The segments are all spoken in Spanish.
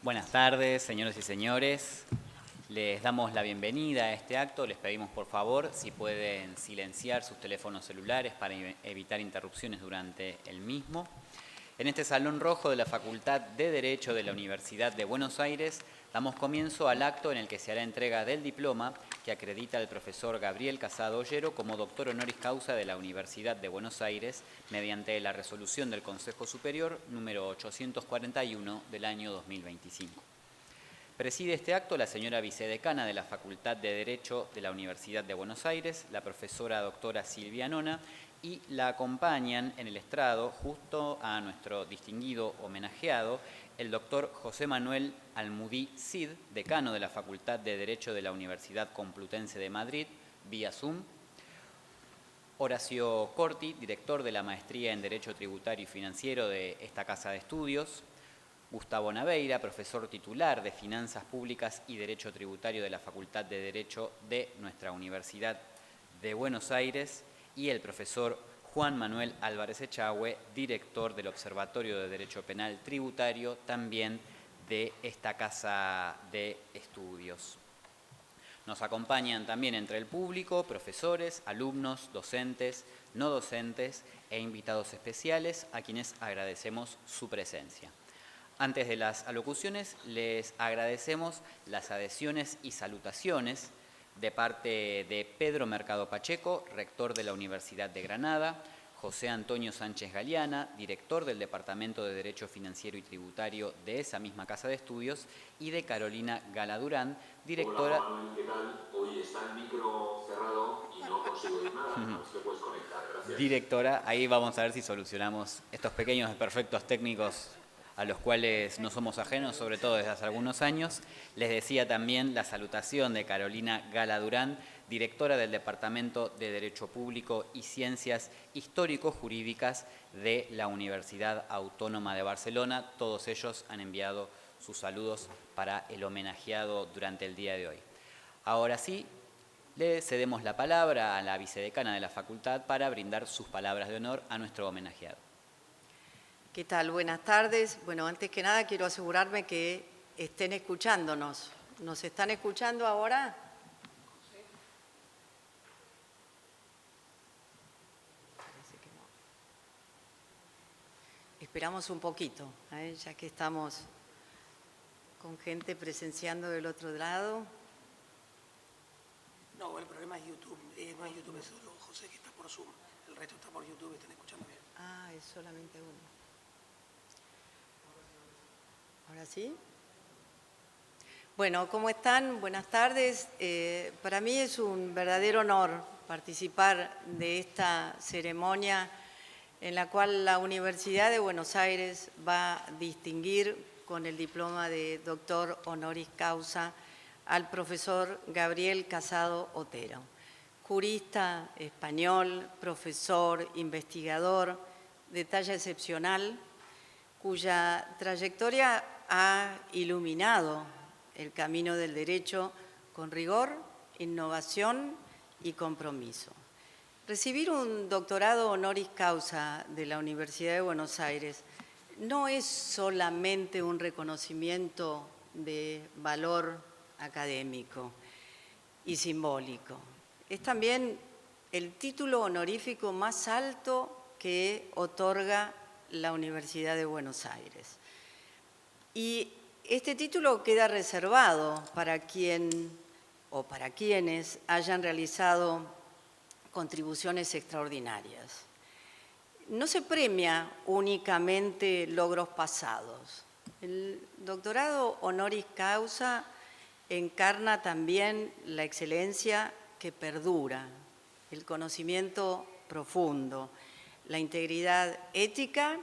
Buenas tardes, señoras y señores. Les damos la bienvenida a este acto. Les pedimos, por favor, si pueden silenciar sus teléfonos celulares para evitar interrupciones durante el mismo. En este Salón Rojo de la Facultad de Derecho de la Universidad de Buenos Aires, damos comienzo al acto en el que se hará entrega del diploma que acredita al profesor Gabriel Casado Ollero como doctor honoris causa de la Universidad de Buenos Aires mediante la resolución del Consejo Superior número 841 del año 2025. Preside este acto la señora vicedecana de la Facultad de Derecho de la Universidad de Buenos Aires, la profesora doctora Silvia Nona, y la acompañan en el estrado, justo a nuestro distinguido homenajeado, el doctor José Manuel Almudí Cid, decano de la Facultad de Derecho de la Universidad Complutense de Madrid, vía Zoom; Horacio Corti, director de la Maestría en Derecho Tributario y Financiero de esta Casa de Estudios; Gustavo Naveira, profesor titular de Finanzas Públicas y Derecho Tributario de la Facultad de Derecho de nuestra Universidad de Buenos Aires; y el profesor Juan Manuel Álvarez Echagüe, director del Observatorio de Derecho Penal Tributario, también de esta Casa de Estudios. Nos acompañan también entre el público profesores, alumnos, docentes, no docentes e invitados especiales a quienes agradecemos su presencia. Antes de las alocuciones, les agradecemos las adhesiones y salutaciones de parte de Pedro Mercado Pacheco, rector de la Universidad de Granada; José Antonio Sánchez Galeana, director del Departamento de Derecho Financiero y Tributario de esa misma Casa de Estudios; y de Carolina Gala Durán, directora... Hola Manuel, ¿qué tal? Hoy está el micro cerrado y no consigo oír nada. A ver si lo puedes conectar, gracias. Directora, ahí vamos a ver si solucionamos estos pequeños desperfectos técnicos a los cuales no somos ajenos, sobre todo desde hace algunos años. Les decía también la salutación de Carolina Gala Durán, directora del Departamento de Derecho Público y Ciencias Histórico-Jurídicas de la Universidad Autónoma de Barcelona. Todos ellos han enviado sus saludos para el homenajeado durante el día de hoy. Ahora sí, le cedemos la palabra a la vicedecana de la facultad para brindar sus palabras de honor a nuestro homenajeado. ¿Qué tal? Buenas tardes. Bueno, antes que nada quiero asegurarme que estén escuchándonos. ¿Nos están escuchando ahora? Parece que no. Esperamos un poquito, ya que estamos con gente presenciando del otro lado. No, el problema es YouTube. No es YouTube, es solo José, que está por Zoom. El resto está por YouTube y están escuchando bien. Ah, es solamente uno. ¿Ahora sí? Bueno, ¿cómo están? Buenas tardes. Para mí es un verdadero honor participar de esta ceremonia en la cual la Universidad de Buenos Aires va a distinguir con el diploma de doctor honoris causa al profesor Gabriel Casado Otero, jurista español, profesor, investigador de talla excepcional, cuya trayectoria ha iluminado el camino del derecho con rigor, innovación y compromiso. Recibir un doctorado honoris causa de la Universidad de Buenos Aires no es solamente un reconocimiento de valor académico y simbólico, es también el título honorífico más alto que otorga la Universidad de Buenos Aires. Y este título queda reservado para quien o para quienes hayan realizado contribuciones extraordinarias. No se premia únicamente logros pasados. El doctorado honoris causa encarna también la excelencia que perdura, el conocimiento profundo, la integridad ética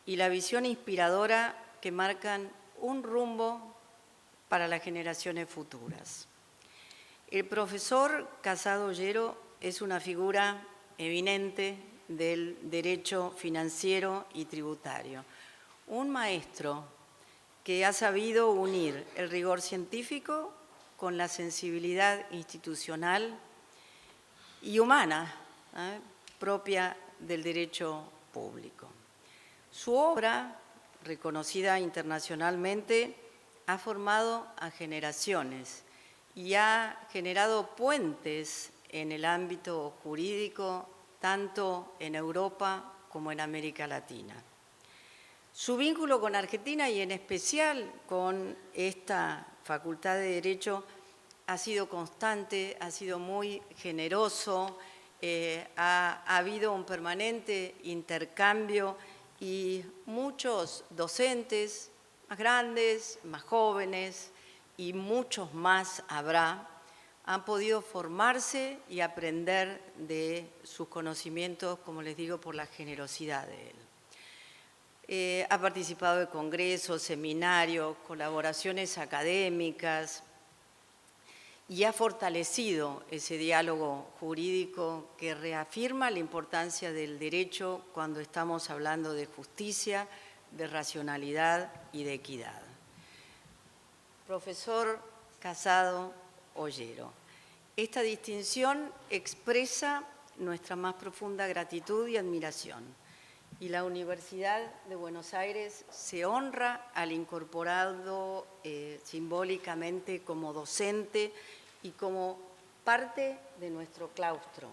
y la visión inspiradora que marcan un rumbo para las generaciones futuras. El profesor Casado Ollero es una figura eminente del derecho financiero y tributario, un maestro que ha sabido unir el rigor científico con la sensibilidad institucional y humana propia del derecho público. Su obra, reconocida internacionalmente, ha formado a generaciones y ha generado puentes en el ámbito jurídico, tanto en Europa como en América Latina. Su vínculo con Argentina y en especial con esta Facultad de Derecho ha sido constante, ha sido muy generoso, ha habido un permanente intercambio y muchos docentes, más grandes, más jóvenes y muchos más habrá, han podido formarse y aprender de sus conocimientos, como les digo, por la generosidad de él. Ha participado de congresos, seminarios, colaboraciones académicas y ha fortalecido ese diálogo jurídico que reafirma la importancia del derecho cuando estamos hablando de justicia, de racionalidad y de equidad. Profesor Casado Ollero, esta distinción expresa nuestra más profunda gratitud y admiración. Y la Universidad de Buenos Aires se honra al incorporado simbólicamente como docente y como parte de nuestro claustro.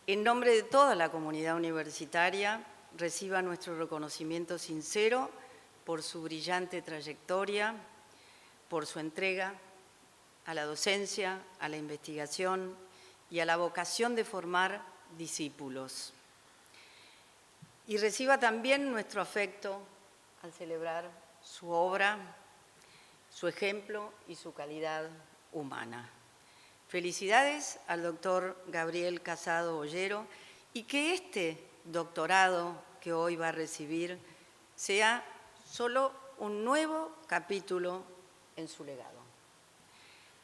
En nombre de toda la comunidad universitaria, reciba nuestro reconocimiento sincero por su brillante trayectoria, por su entrega a la docencia, a la investigación y a la vocación de formar discípulos. Y reciba también nuestro afecto al celebrar su obra, su ejemplo y su calidad humana. Felicidades al doctor Gabriel Casado Ollero y que este doctorado que hoy va a recibir sea solo un nuevo capítulo en su legado.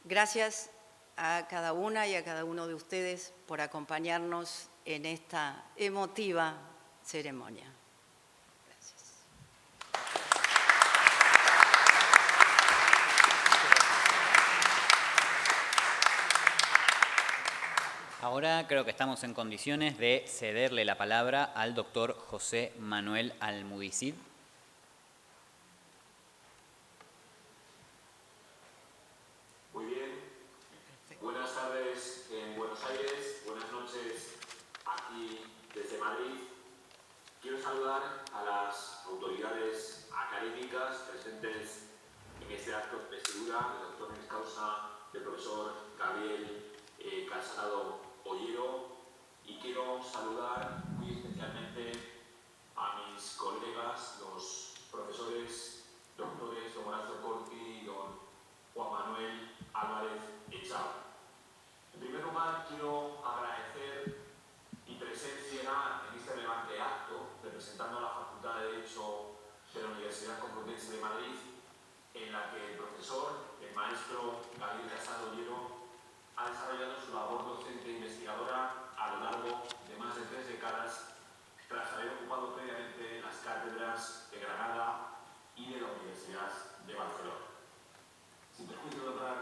Gracias a cada una y a cada uno de ustedes por acompañarnos en esta emotiva ceremonia. Gracias. Ahora creo que estamos en condiciones de cederle la palabra al doctor José Manuel Almudícid. Muy bien. Buenas tardes en Buenos Aires, buenas noches aquí desde Madrid. Quiero saludar a las autoridades académicas presentes en este acto de investidura, el doctor Luis Causa, el profesor Gabriel Casado Ollero, y quiero saludar muy especialmente a mis colegas, los profesores doctores don Horacio Corti y don Juan Manuel Álvarez Echao. En primer lugar, quiero agradecer mi presencia en este relevante acto, representando a la Facultad de Derecho de la Universidad Complutense de Madrid, en la que el profesor, el maestro Gabriel Casado Ollero, ha desarrollado su labor docente e investigadora a lo largo de más de 3 décadas, tras haber ocupado previamente las cátedras de Granada y de la Universidad de Barcelona. Sin perjuicio de honrar,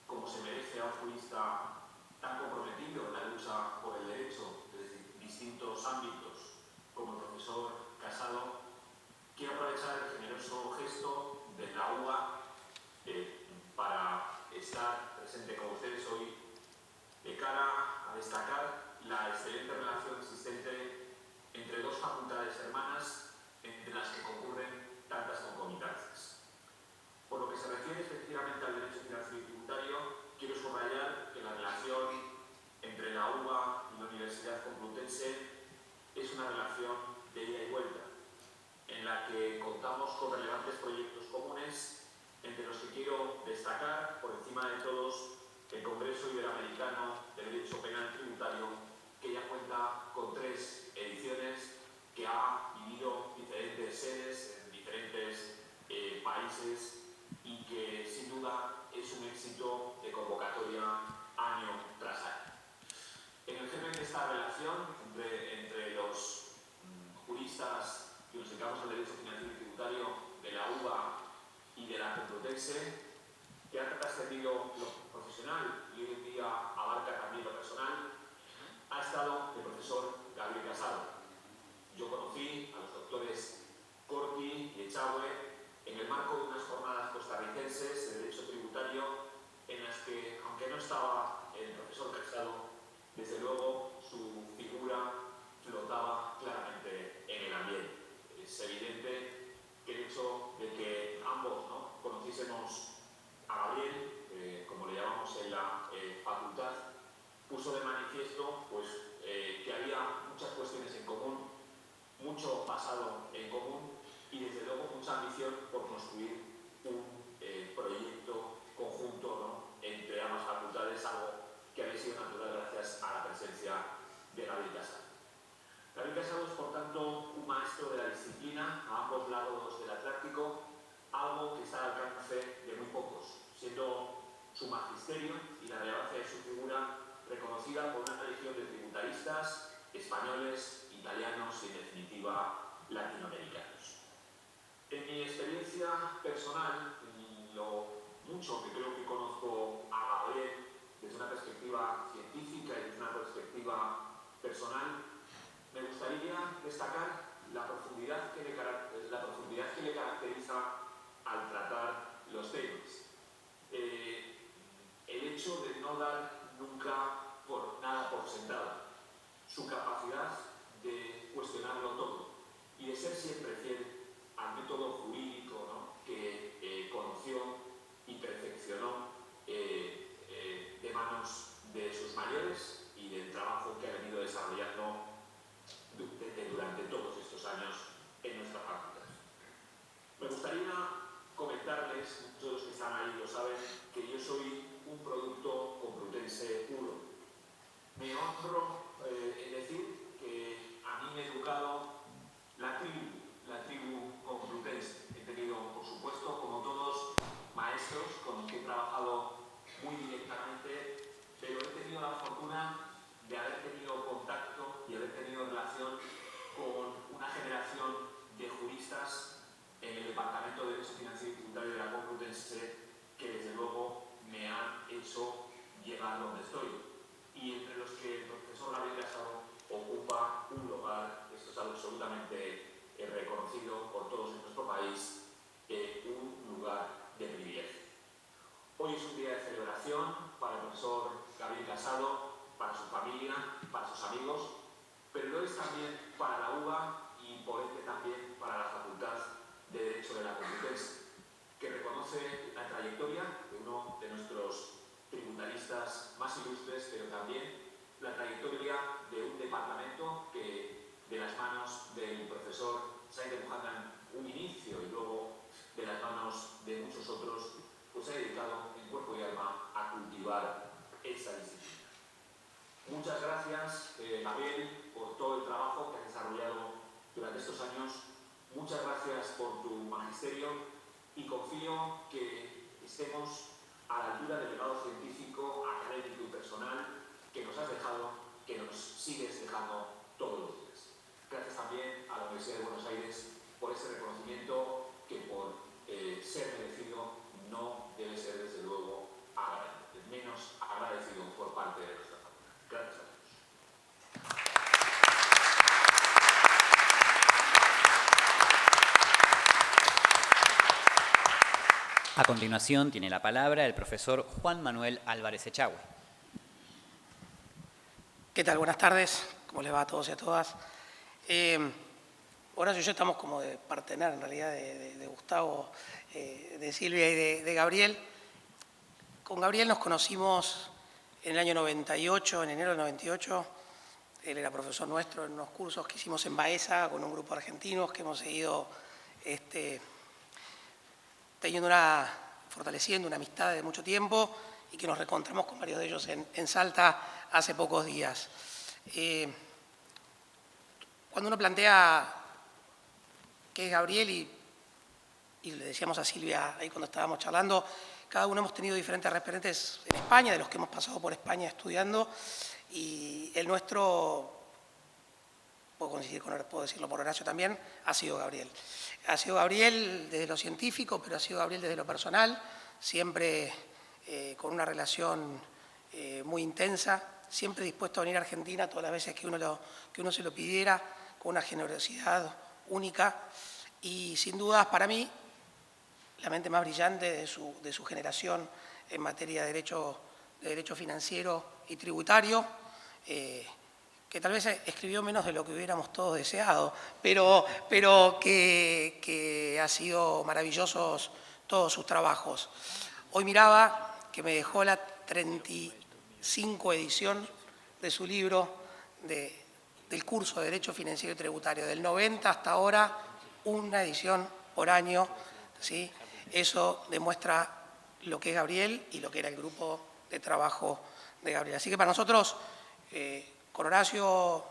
como se merece a un jurista tan comprometido en la lucha por el derecho desde distintos ámbitos como el profesor Casado, quiero aprovechar el generoso gesto de la UBA para estar presente con ustedes hoy de cara a destacar la excelente relación existente entre dos facultades hermanas entre las que concurren tantas concomitancias. Por lo que se refiere específicamente al derecho financiero y tributario, quiero subrayar que la relación entre la UBA y la Universidad Complutense es una relación de ida y vuelta, en la que contamos con relevantes proyectos comunes, entre los que quiero destacar, por encima de todos, el Congreso Iberoamericano de Derecho Penal Tributario, que ya cuenta con 3 ediciones, que ha vivido diferentes sedes en diferentes países y que sin duda es un éxito de convocatoria año tras año. En el germen de esta relación entre los juristas que nos dedicamos al derecho financiero y tributario de la UBA y de la Complutense, que ha trascendido lo profesional y hoy en día abarca también lo personal, ha estado el profesor Gabriel Casado. Yo conocí a los doctores Corti y Echagüe en el marco de unas jornadas puso de manifiesto pues, que había muchas cuestiones en común, mucho pasado en común y desde luego mucha ambición por construir un proyecto conjunto, ¿no?, entre ambas facultades, algo que había sido natural gracias a la presencia de Gabriel Casado. Gabriel Casado es, por tanto, un maestro de la disciplina a ambos lados del Atlántico, algo que está al alcance de muy pocos, siendo su magisterio y la relevancia de su figura reconocida por una legión de tributaristas españoles, italianos y, en definitiva, latinoamericanos. En mi experiencia personal, y lo mucho que creo que conozco a Gabriel desde una perspectiva científica y desde una perspectiva personal, me gustaría destacar la profundidad que le caracteriza al tratar los temas. El hecho de no dar nunca nada por sentado, su capacidad de cuestionarlo todo y de ser siempre fiel al método jurídico, ¿no?, que conoció y perfeccionó de manos de sus mayores y del trabajo que ha venido desarrollando durante todos estos años en nuestra facultad. Me gustaría comentarles, muchos de los que están ahí lo saben, que yo soy un producto complutense puro. Me honro en decir que a mí me ha educado la tribu complutense. He tenido, por supuesto, como todos, maestros con los que he trabajado muy directamente, pero he tenido la fortuna de haber tenido contacto y haber tenido relación con una generación de juristas en el Departamento de Derecho Financiero y Tributario de la Complutense que desde luego me han hecho llegar donde estoy, y entre los que el profesor Gabriel Casado ocupa un lugar, esto es absolutamente reconocido por todos en nuestro país, un lugar de privilegio. Hoy es un día de celebración para el profesor Gabriel Casado, para su familia, para sus amigos, pero lo es también para la UBA y por ende también para la Facultad de Derecho de la Complutense, que reconoce la trayectoria de uno de nuestros tributaristas más ilustres, pero también la trayectoria de un departamento que, de las manos del profesor Said Muhammad, un inicio, y luego de las manos de muchos otros, pues ha dedicado en cuerpo y alma a cultivar esa disciplina. Muchas gracias, Gabriel, por todo el trabajo que has desarrollado durante estos años. Muchas gracias por tu magisterio y confío que estemos a la altura del legado científico, académico y personal que nos has dejado, que nos sigues dejando todos los días. Gracias también a la Universidad de Buenos Aires por ese reconocimiento que por ser merecido no debe ser desde luego menos agradecido por parte de nuestra facultad. Gracias a todos. A continuación tiene la palabra el profesor Juan Manuel Álvarez Echagüe. ¿Qué tal? Buenas tardes. ¿Cómo les va a todos y a todas? Horacio y yo estamos como de partener, en realidad, de Gustavo, de Silvia y de Gabriel. Con Gabriel nos conocimos en el año 98, en enero del 98. Él era profesor nuestro en unos cursos que hicimos en Baeza con un grupo de argentinos que hemos seguido fortaleciendo una amistad de mucho tiempo y que nos reencontramos con varios de ellos en Salta hace pocos días. Cuando uno plantea qué es Gabriel, y le decíamos a Silvia ahí cuando estábamos charlando, cada uno hemos tenido diferentes referentes en España, de los que hemos pasado por España estudiando, y el nuestro, puedo decirlo por Horacio también, ha sido Gabriel. Ha sido Gabriel desde lo científico, pero ha sido Gabriel desde lo personal, siempre con una relación muy intensa, siempre dispuesto a venir a Argentina todas las veces que uno se lo pidiera, con una generosidad única, y sin dudas para mí la mente más brillante de su generación en materia de derecho financiero y tributario, que tal vez escribió menos de lo que hubiéramos todos deseado, pero que ha sido maravillosos todos sus trabajos. Hoy miraba que me dejó la 35 edición de su libro del curso de Derecho Financiero y Tributario. Del 90 hasta ahora, una edición por año, ¿sí? Eso demuestra lo que es Gabriel y lo que era el grupo de trabajo de Gabriel. Así que para nosotros, con Horacio,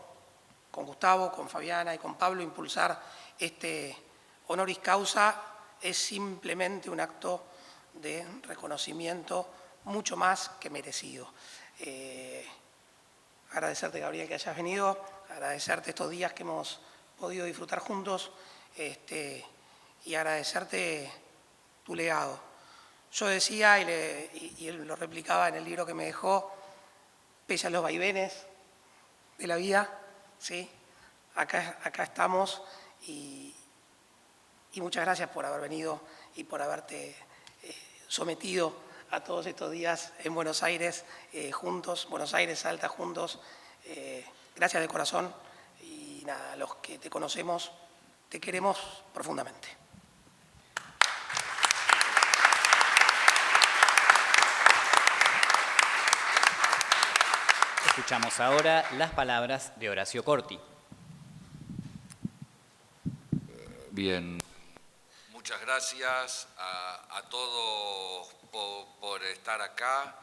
con Gustavo, con Fabiana y con Pablo, impulsar este honoris causa es simplemente un acto de reconocimiento mucho más que merecido. Agradecerte, Gabriel, que hayas venido, agradecerte estos días que hemos podido disfrutar juntos y agradecerte tu legado. Yo decía, y él lo replicaba en el libro que me dejó, pese a los vaivenes de la vida, ¿sí? Acá estamos y muchas gracias por haber venido y por haberte sometido a todos estos días en Buenos Aires juntos, Buenos Aires, Salta juntos. Gracias de corazón y nada, los que te conocemos, te queremos profundamente. Escuchamos ahora las palabras de Horacio Corti. Bien, muchas gracias a todos por estar acá,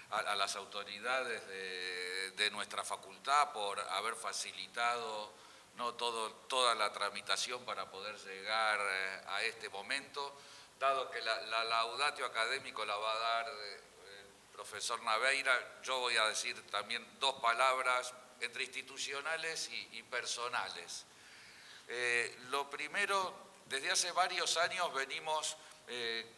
a las autoridades de nuestra facultad por haber facilitado toda la tramitación para poder llegar a este momento, dado que la laudatio académico la va a dar el profesor Naveira. Yo voy a decir también dos palabras entre institucionales y personales. Lo primero, desde hace varios años venimos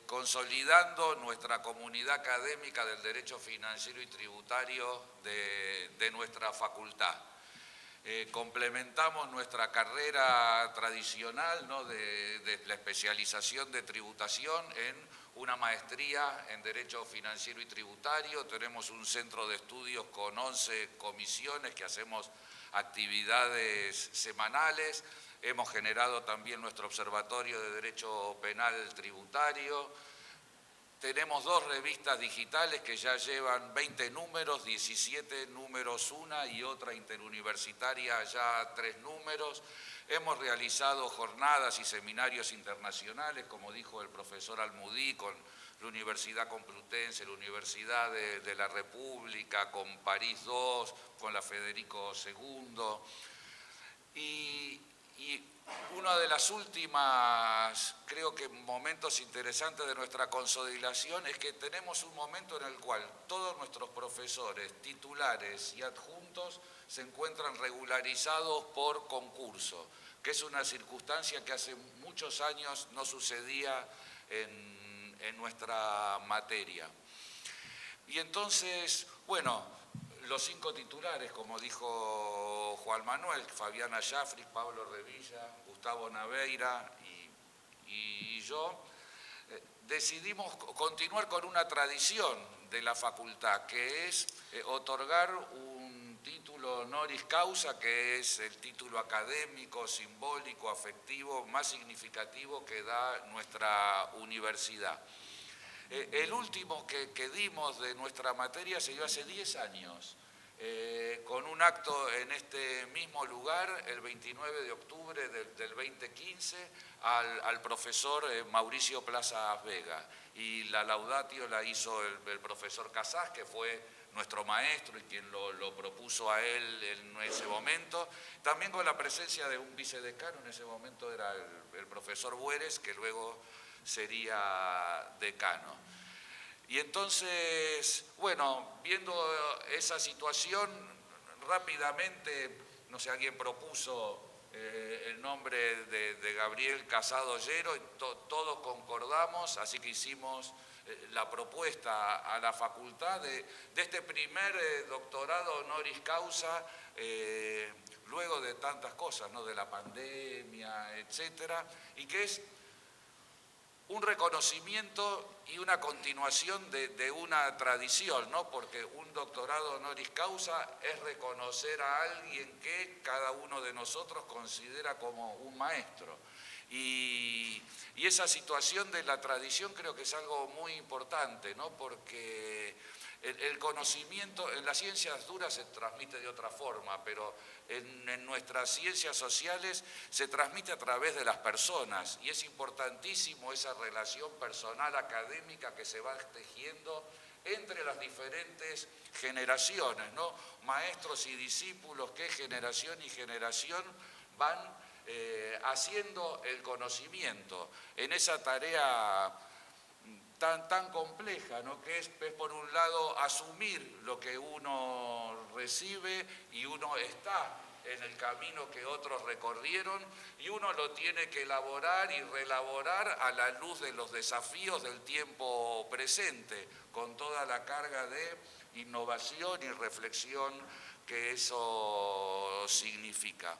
consolidando nuestra comunidad académica del derecho financiero y tributario de nuestra facultad. Complementamos nuestra carrera tradicional, ¿no?, de la especialización de tributación en una maestría en Derecho Financiero y Tributario. Tenemos un centro de estudios con 11 comisiones que hacemos actividades semanales. Hemos generado también nuestro Observatorio de Derecho Penal Tributario. Tenemos 2 revistas digitales que ya llevan 20 números, 17 números una y otra interuniversitaria ya 3 números. Hemos realizado jornadas y seminarios internacionales, como dijo el profesor Almudí, con la Universidad Complutense, la Universidad de la República, con París II, con la Federico II. Y uno de las últimas, creo que momentos interesantes de nuestra consolidación es que tenemos un momento en el cual todos nuestros profesores, titulares y adjuntos se encuentran regularizados por concurso, que es una circunstancia que hace muchos años no sucedía en nuestra materia. Y entonces, bueno, los 5 titulares, como dijo Juan Manuel, Fabiana Yafris, Pablo Revilla, Gustavo Naveira y yo, decidimos continuar con una tradición de la facultad, que es otorgar un título honoris causa, que es el título académico, simbólico, afectivo, más significativo que da nuestra universidad. El último que dimos de nuestra materia se dio hace 10 años, con un acto en este mismo lugar, el 29 de octubre del 2015, al profesor Mauricio Plazas Vega. Y la laudatio la hizo el profesor Casás, que fue nuestro maestro y quien lo propuso a él en ese momento. También con la presencia de un vicedecano, en ese momento era el profesor Bueres, que luego sería decano. Y entonces, bueno, viendo esa situación, rápidamente, no sé, alguien propuso el nombre de Gabriel Casado Ollero y todos concordamos, así que hicimos la propuesta a la facultad de este primer doctorado honoris causa, luego de tantas cosas, ¿no?, de la pandemia, etcétera, y que es un reconocimiento y una continuación de una tradición, ¿no? Porque un doctorado honoris causa es reconocer a alguien que cada uno de nosotros considera como un maestro. Y esa situación de la tradición creo que es algo muy importante, ¿no? Porque El conocimiento en las ciencias duras se transmite de otra forma, pero en nuestras ciencias sociales se transmite a través de las personas y es importantísimo esa relación personal académica que se va tejiendo entre las diferentes generaciones, ¿no? Maestros y discípulos que generación y generación van haciendo el conocimiento en esa tarea tan compleja, ¿no? Que es por un lado asumir lo que uno recibe y uno está en el camino que otros recorrieron y uno lo tiene que elaborar y reelaborar a la luz de los desafíos del tiempo presente, con toda la carga de innovación y reflexión que eso significa.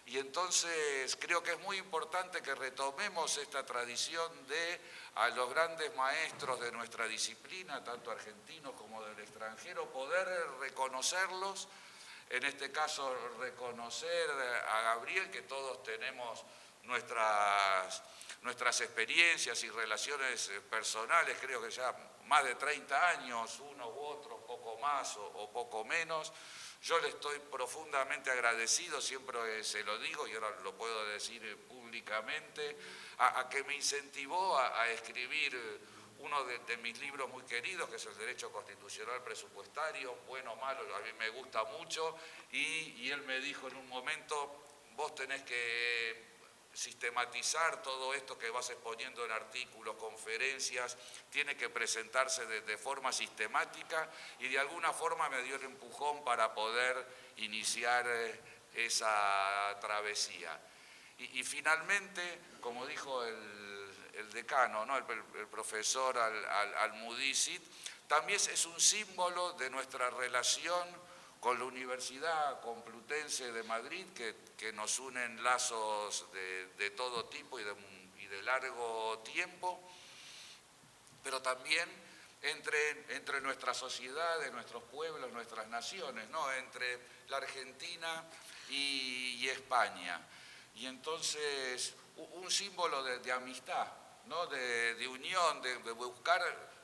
Y entonces creo que es muy importante que retomemos esta tradición de a los grandes maestros de nuestra disciplina, tanto argentinos como del extranjero, poder reconocerlos, en este caso reconocer a Gabriel, que todos tenemos nuestras experiencias y relaciones personales, creo que ya más de 30 años, unos u otros, poco más o poco menos. Yo le estoy profundamente agradecido, siempre se lo digo y ahora lo puedo decir públicamente, a que me incentivó a escribir uno de mis libros muy queridos, que es el Derecho Constitucional Presupuestario, bueno o malo, a mí me gusta mucho, y él me dijo en un momento, vos tenés que sistematizar todo esto que vas exponiendo en artículos, conferencias, tiene que presentarse de forma sistemática y de alguna forma me dio el empujón para poder iniciar esa travesía. Y finalmente, como dijo el decano, ¿no? el profesor Al-Mudisit, también es un símbolo de nuestra relación con la Universidad Complutense de Madrid, que nos unen lazos de todo tipo y de largo tiempo, pero también entre nuestras sociedades, nuestros pueblos, nuestras naciones, ¿no? Entre la Argentina y España. Y entonces un símbolo de amistad, ¿no? de unión, de buscar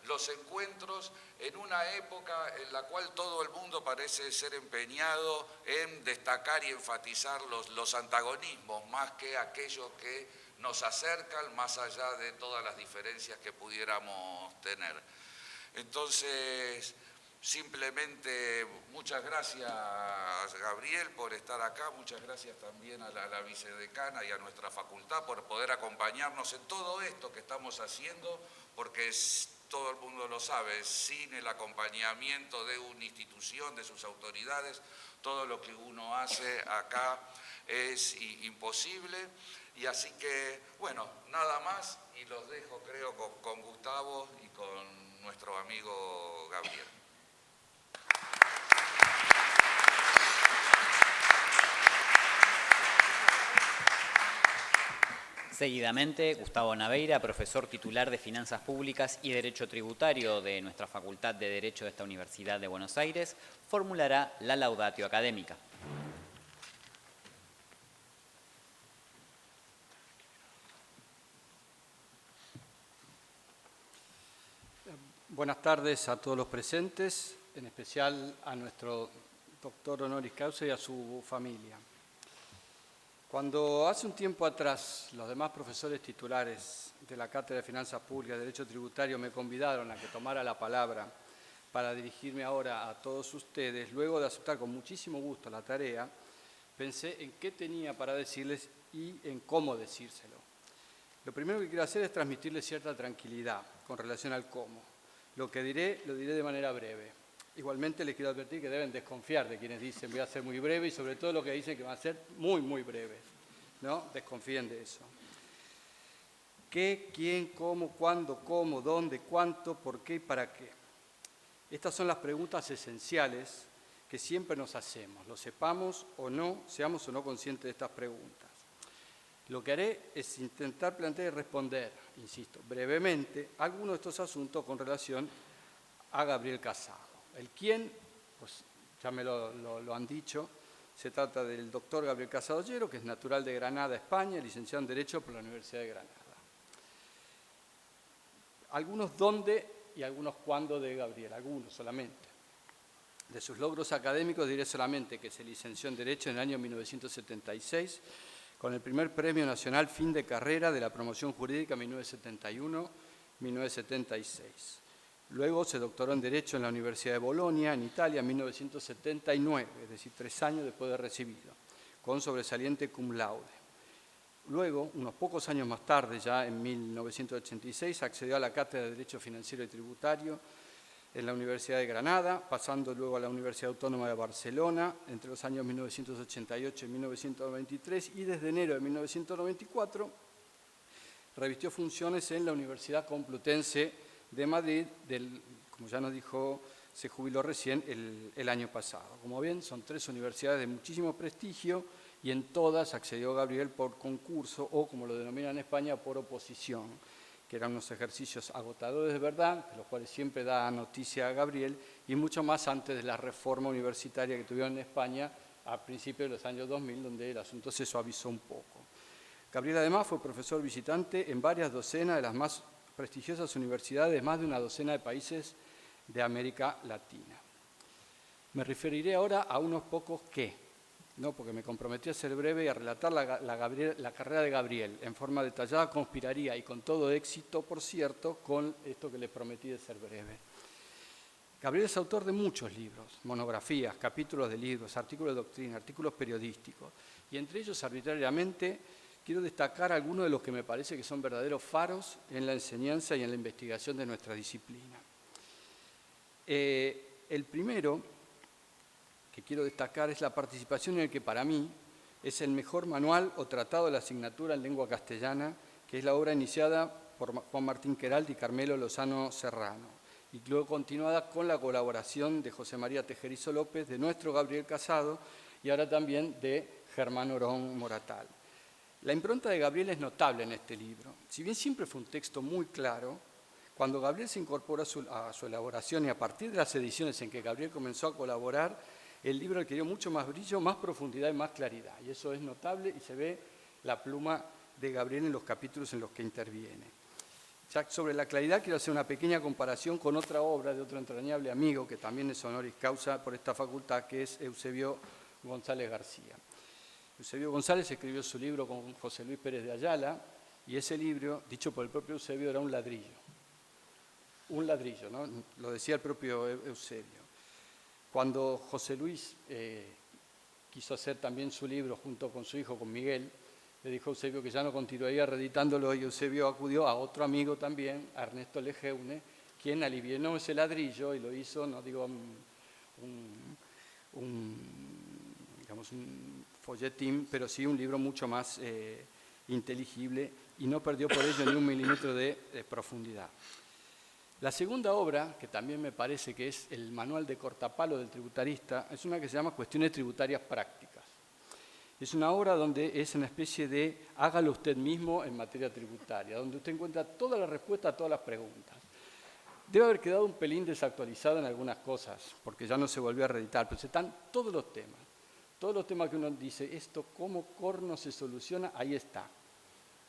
los encuentros en una época en la cual todo el mundo parece ser empeñado en destacar y enfatizar los antagonismos, más que aquello que nos acercan, más allá de todas las diferencias que pudiéramos tener. Entonces, simplemente muchas gracias, Gabriel, por estar acá, muchas gracias también a la vicedecana y a nuestra facultad por poder acompañarnos en todo esto que estamos haciendo, porque todo el mundo lo sabe, sin el acompañamiento de una institución, de sus autoridades, todo lo que uno hace acá es imposible. Y así que, bueno, nada más y los dejo, creo, con Gustavo y con nuestro amigo Gabriel. Seguidamente, Gustavo Naveira, profesor titular de Finanzas Públicas y Derecho Tributario de nuestra Facultad de Derecho de esta Universidad de Buenos Aires, formulará la laudatio académica. Buenas tardes a todos los presentes, en especial a nuestro doctor honoris causa y a su familia. Cuando hace un tiempo atrás los demás profesores titulares de la Cátedra de Finanzas Públicas y Derecho Tributario me convidaron a que tomara la palabra para dirigirme ahora a todos ustedes, luego de aceptar con muchísimo gusto la tarea, pensé en qué tenía para decirles y en cómo decírselo. Lo primero que quiero hacer es transmitirles cierta tranquilidad con relación al cómo. Lo que diré, lo diré de manera breve. Igualmente les quiero advertir que deben desconfiar de quienes dicen voy a ser muy breve y sobre todo los que dicen que van a ser muy, muy breves, ¿no? Desconfíen de eso. ¿Qué, quién, cómo, cuándo, cómo, dónde, cuánto, por qué y para qué? Estas son las preguntas esenciales que siempre nos hacemos, lo sepamos o no, seamos o no conscientes de estas preguntas. Lo que haré es intentar plantear y responder, insisto, brevemente, algunos de estos asuntos con relación a Gabriel Casado. El quién, pues ya me lo han dicho, se trata del doctor Gabriel Casado Ollero, que es natural de Granada, España, licenciado en Derecho por la Universidad de Granada. Algunos dónde y algunos cuándo de Gabriel, algunos solamente. De sus logros académicos diré solamente que se licenció en Derecho en el año 1976 con el primer Premio Nacional Fin de Carrera de la Promoción Jurídica 1971-1976. Luego se doctoró en Derecho en la Universidad de Bolonia, en Italia, en 1979, es decir, 3 años después de recibido, con sobresaliente cum laude. Luego, unos pocos años más tarde, ya en 1986, accedió a la Cátedra de Derecho Financiero y Tributario en la Universidad de Granada, pasando luego a la Universidad Autónoma de Barcelona entre los años 1988 y 1993, y desde enero de 1994 revistió funciones en la Universidad Complutense de Madrid, como ya nos dijo, se jubiló recién el año pasado. Como ven, son 3 universidades de muchísimo prestigio y en todas accedió Gabriel por concurso o, como lo denominan en España, por oposición, que eran unos ejercicios agotadores de verdad, de los cuales siempre da noticia a Gabriel, y mucho más antes de la reforma universitaria que tuvieron en España a principios de los años 2000, donde el asunto se suavizó un poco. Gabriel además fue profesor visitante en varias docenas de las más prestigiosas universidades de más de una docena de países de América Latina. Me referiré ahora a unos pocos qué, ¿no? Porque me comprometí a ser breve y a relatar la carrera de Gabriel en forma detallada, conspiraría y con todo éxito, por cierto, con esto que les prometí de ser breve. Gabriel es autor de muchos libros, monografías, capítulos de libros, artículos de doctrina, artículos periodísticos, y entre ellos, arbitrariamente, quiero destacar algunos de los que me parece que son verdaderos faros en la enseñanza y en la investigación de nuestra disciplina. El primero que quiero destacar es la participación en el que para mí es el mejor manual o tratado de la asignatura en lengua castellana, que es la obra iniciada por Juan Martín Queralt y Carmelo Lozano Serrano, y luego continuada con la colaboración de José María Tejerizo López, de nuestro Gabriel Casado y ahora también de Germán Orón Moratal. La impronta de Gabriel es notable en este libro. Si bien siempre fue un texto muy claro, cuando Gabriel se incorporó a su elaboración y a partir de las ediciones en que Gabriel comenzó a colaborar, el libro adquirió mucho más brillo, más profundidad y más claridad. Y eso es notable y se ve la pluma de Gabriel en los capítulos en los que interviene. Ya sobre la claridad quiero hacer una pequeña comparación con otra obra de otro entrañable amigo que también es honoris causa por esta facultad, que es Eusebio González García. Eusebio González escribió su libro con José Luis Pérez de Ayala y ese libro, dicho por el propio Eusebio, era un ladrillo. Un ladrillo, ¿no? Lo decía el propio Eusebio. Cuando José Luis quiso hacer también su libro junto con su hijo, con Miguel, le dijo a Eusebio que ya no continuaría reeditándolo y Eusebio acudió a otro amigo también, a Ernesto Lejeune, quien alivianó ese ladrillo y lo hizo, no digo digamos un folletín, pero sí un libro mucho más inteligible y no perdió por ello ni un milímetro de profundidad. La segunda obra, que también me parece que es el manual de cortapalo del tributarista, es una que se llama Cuestiones Tributarias Prácticas. Es una obra donde es una especie de hágalo usted mismo en materia tributaria, donde usted encuentra toda la respuesta a todas las preguntas. Debe haber quedado un pelín desactualizado en algunas cosas, porque ya no se volvió a reeditar, pero están todos los temas que uno dice, esto cómo corno se soluciona, ahí está.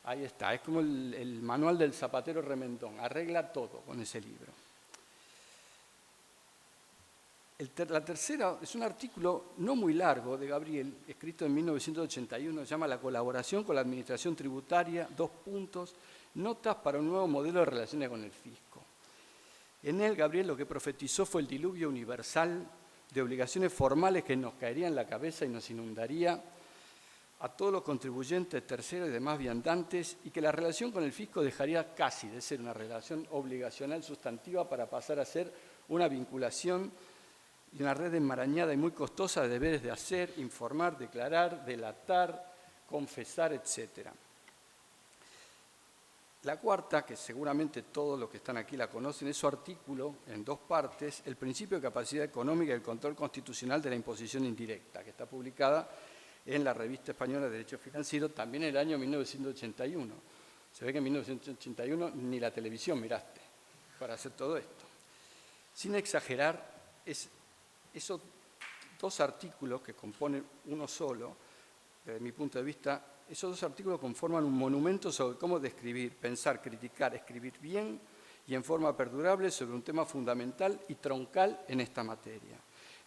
Ahí está, es como el manual del zapatero remendón, arregla todo con ese libro. La tercera es un artículo no muy largo de Gabriel, escrito en 1981, se llama La colaboración con la administración tributaria, : notas para un nuevo modelo de relaciones con el fisco. En él, Gabriel lo que profetizó fue el diluvio universal de obligaciones formales que nos caería en la cabeza y nos inundaría a todos los contribuyentes, terceros y demás viandantes, y que la relación con el fisco dejaría casi de ser una relación obligacional sustantiva para pasar a ser una vinculación y una red enmarañada y muy costosa de deberes de hacer, informar, declarar, delatar, confesar, etc. La cuarta, que seguramente todos los que están aquí la conocen, es su artículo en 2 partes, El principio de capacidad económica y el control constitucional de la imposición indirecta, que está publicada en la Revista Española de Derecho Financiero, también en el año 1981. Se ve que en 1981 ni la televisión miraste para hacer todo esto. Sin exagerar, esos 2 artículos que componen uno solo, desde mi punto de vista, esos 2 artículos conforman un monumento sobre cómo describir, pensar, criticar, escribir bien y en forma perdurable sobre un tema fundamental y troncal en esta materia.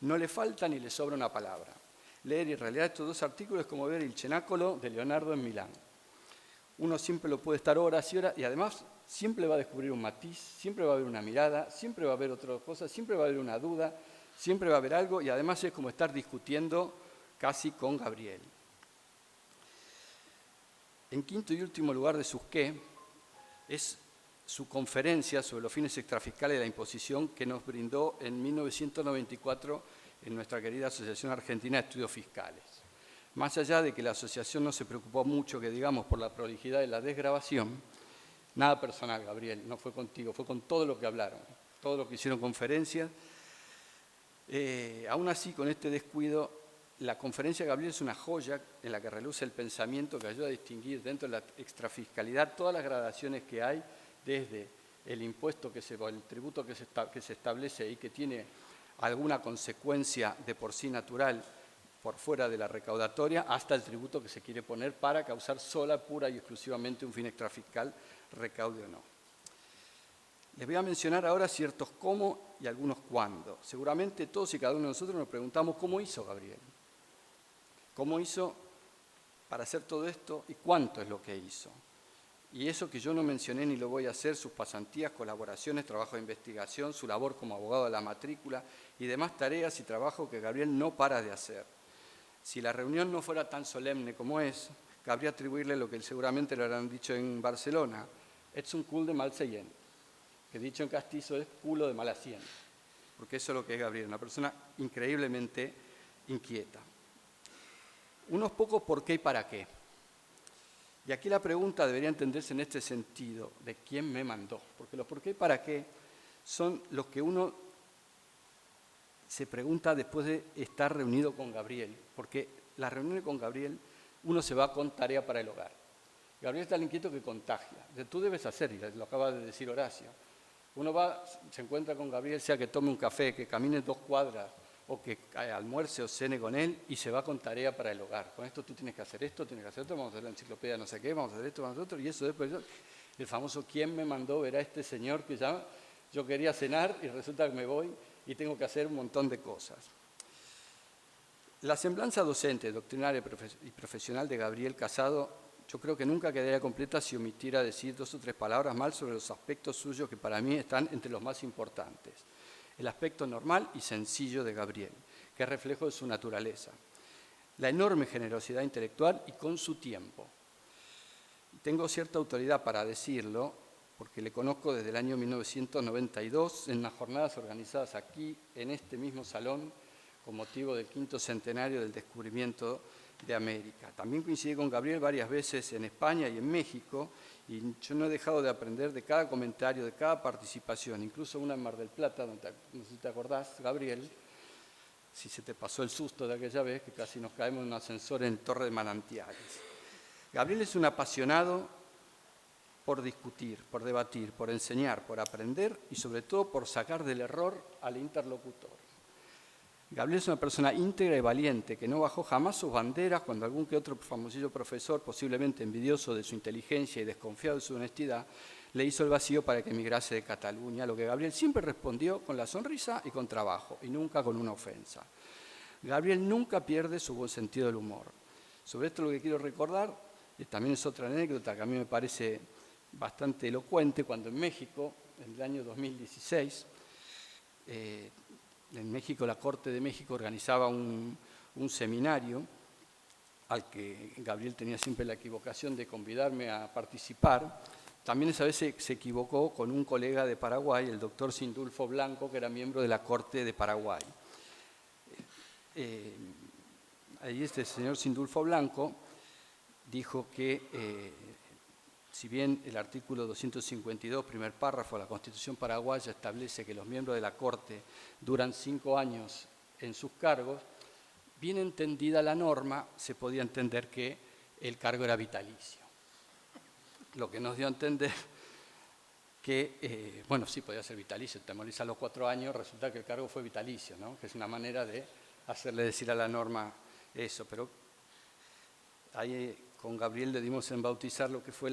No le falta ni le sobra una palabra. Leer en realidad estos dos artículos es como ver el Cenáculo de Leonardo en Milán. Uno siempre lo puede estar horas y horas y además siempre va a descubrir un matiz, siempre va a haber una mirada, siempre va a haber otra cosa, siempre va a haber una duda, siempre va a haber algo y además es como estar discutiendo casi con Gabriel. En quinto y último lugar de sus qué es su conferencia sobre los fines extrafiscales de la imposición que nos brindó en 1994 en nuestra querida Asociación Argentina de Estudios Fiscales. Más allá de que la asociación no se preocupó mucho, que digamos, por la prolijidad de la desgravación, nada personal, Gabriel, no fue contigo, fue con todo lo que hablaron, todo lo que hicieron conferencias. Aún así, con este descuido, la conferencia de Gabriel es una joya en la que reluce el pensamiento que ayuda a distinguir dentro de la extrafiscalidad todas las gradaciones que hay, desde el impuesto, el tributo que se establece y que tiene alguna consecuencia de por sí natural por fuera de la recaudatoria, hasta el tributo que se quiere poner para causar sola, pura y exclusivamente un fin extrafiscal, recaude o no. Les voy a mencionar ahora ciertos cómo y algunos cuándo. Seguramente todos y cada uno de nosotros nos preguntamos cómo hizo Gabriel. ¿Cómo hizo para hacer todo esto y cuánto es lo que hizo? Y eso que yo no mencioné ni lo voy a hacer, sus pasantías, colaboraciones, trabajo de investigación, su labor como abogado de la matrícula y demás tareas y trabajo que Gabriel no para de hacer. Si la reunión no fuera tan solemne como es, cabría atribuirle lo que seguramente le habrán dicho en Barcelona, es un cul de mal seient, que dicho en castizo es culo de mala sien, porque eso es lo que es Gabriel, una persona increíblemente inquieta. Unos pocos por qué y para qué. Y aquí la pregunta debería entenderse en este sentido, de quién me mandó, porque los por qué y para qué son los que uno se pregunta después de estar reunido con Gabriel, porque la reunión con Gabriel uno se va con tarea para el hogar. Gabriel es tan inquieto que contagia. Tú debes hacer, y lo acaba de decir Horacio. Uno va, se encuentra con Gabriel, sea que tome un café, que camine 2 cuadras, o que almuerce o cene con él y se va con tarea para el hogar. Con esto tú tienes que hacer esto, tienes que hacer esto, vamos a hacer la enciclopedia no sé qué, vamos a hacer esto, vamos a hacer otro, y eso después, el famoso ¿quién me mandó ver a este señor que ya yo quería cenar y resulta que me voy y tengo que hacer un montón de cosas? La semblanza docente, doctrinaria y profesional de Gabriel Casado, yo creo que nunca quedaría completa si omitiera decir 2 o 3 palabras más sobre los aspectos suyos que para mí están entre los más importantes. El aspecto normal y sencillo de Gabriel, que es reflejo de su naturaleza. La enorme generosidad intelectual y con su tiempo. Tengo cierta autoridad para decirlo, porque le conozco desde el año 1992 en unas jornadas organizadas aquí, en este mismo salón, con motivo del 5º centenario del descubrimiento de América. También coincidí con Gabriel varias veces en España y en México, y yo no he dejado de aprender de cada comentario, de cada participación, incluso una en Mar del Plata, donde, no sé si te acordás, Gabriel, si se te pasó el susto de aquella vez, que casi nos caemos en un ascensor en Torre de Manantiales. Gabriel es un apasionado por discutir, por debatir, por enseñar, por aprender y sobre todo por sacar del error al interlocutor. Gabriel es una persona íntegra y valiente que no bajó jamás sus banderas cuando algún que otro famosillo profesor, posiblemente envidioso de su inteligencia y desconfiado de su honestidad, le hizo el vacío para que emigrase de Cataluña, lo que Gabriel siempre respondió con la sonrisa y con trabajo, y nunca con una ofensa. Gabriel nunca pierde su buen sentido del humor. Sobre esto lo que quiero recordar, y también es otra anécdota que a mí me parece bastante elocuente, cuando en México, en el año 2016, en México, la Corte de México organizaba un seminario al que Gabriel tenía siempre la equivocación de convidarme a participar. También esa vez se equivocó con un colega de Paraguay, el doctor Sindulfo Blanco, que era miembro de la Corte de Paraguay. Ahí este señor Sindulfo Blanco dijo que si bien el artículo 252, primer párrafo de la Constitución paraguaya establece que los miembros de la Corte duran 5 años en sus cargos, bien entendida la norma, se podía entender que el cargo era vitalicio. Lo que nos dio a entender que, bueno, sí podía ser vitalicio, te morís a los 4 años, resulta que el cargo fue vitalicio, ¿no? Que es una manera de hacerle decir a la norma eso, pero hay con Gabriel le dimos en bautizar lo que fue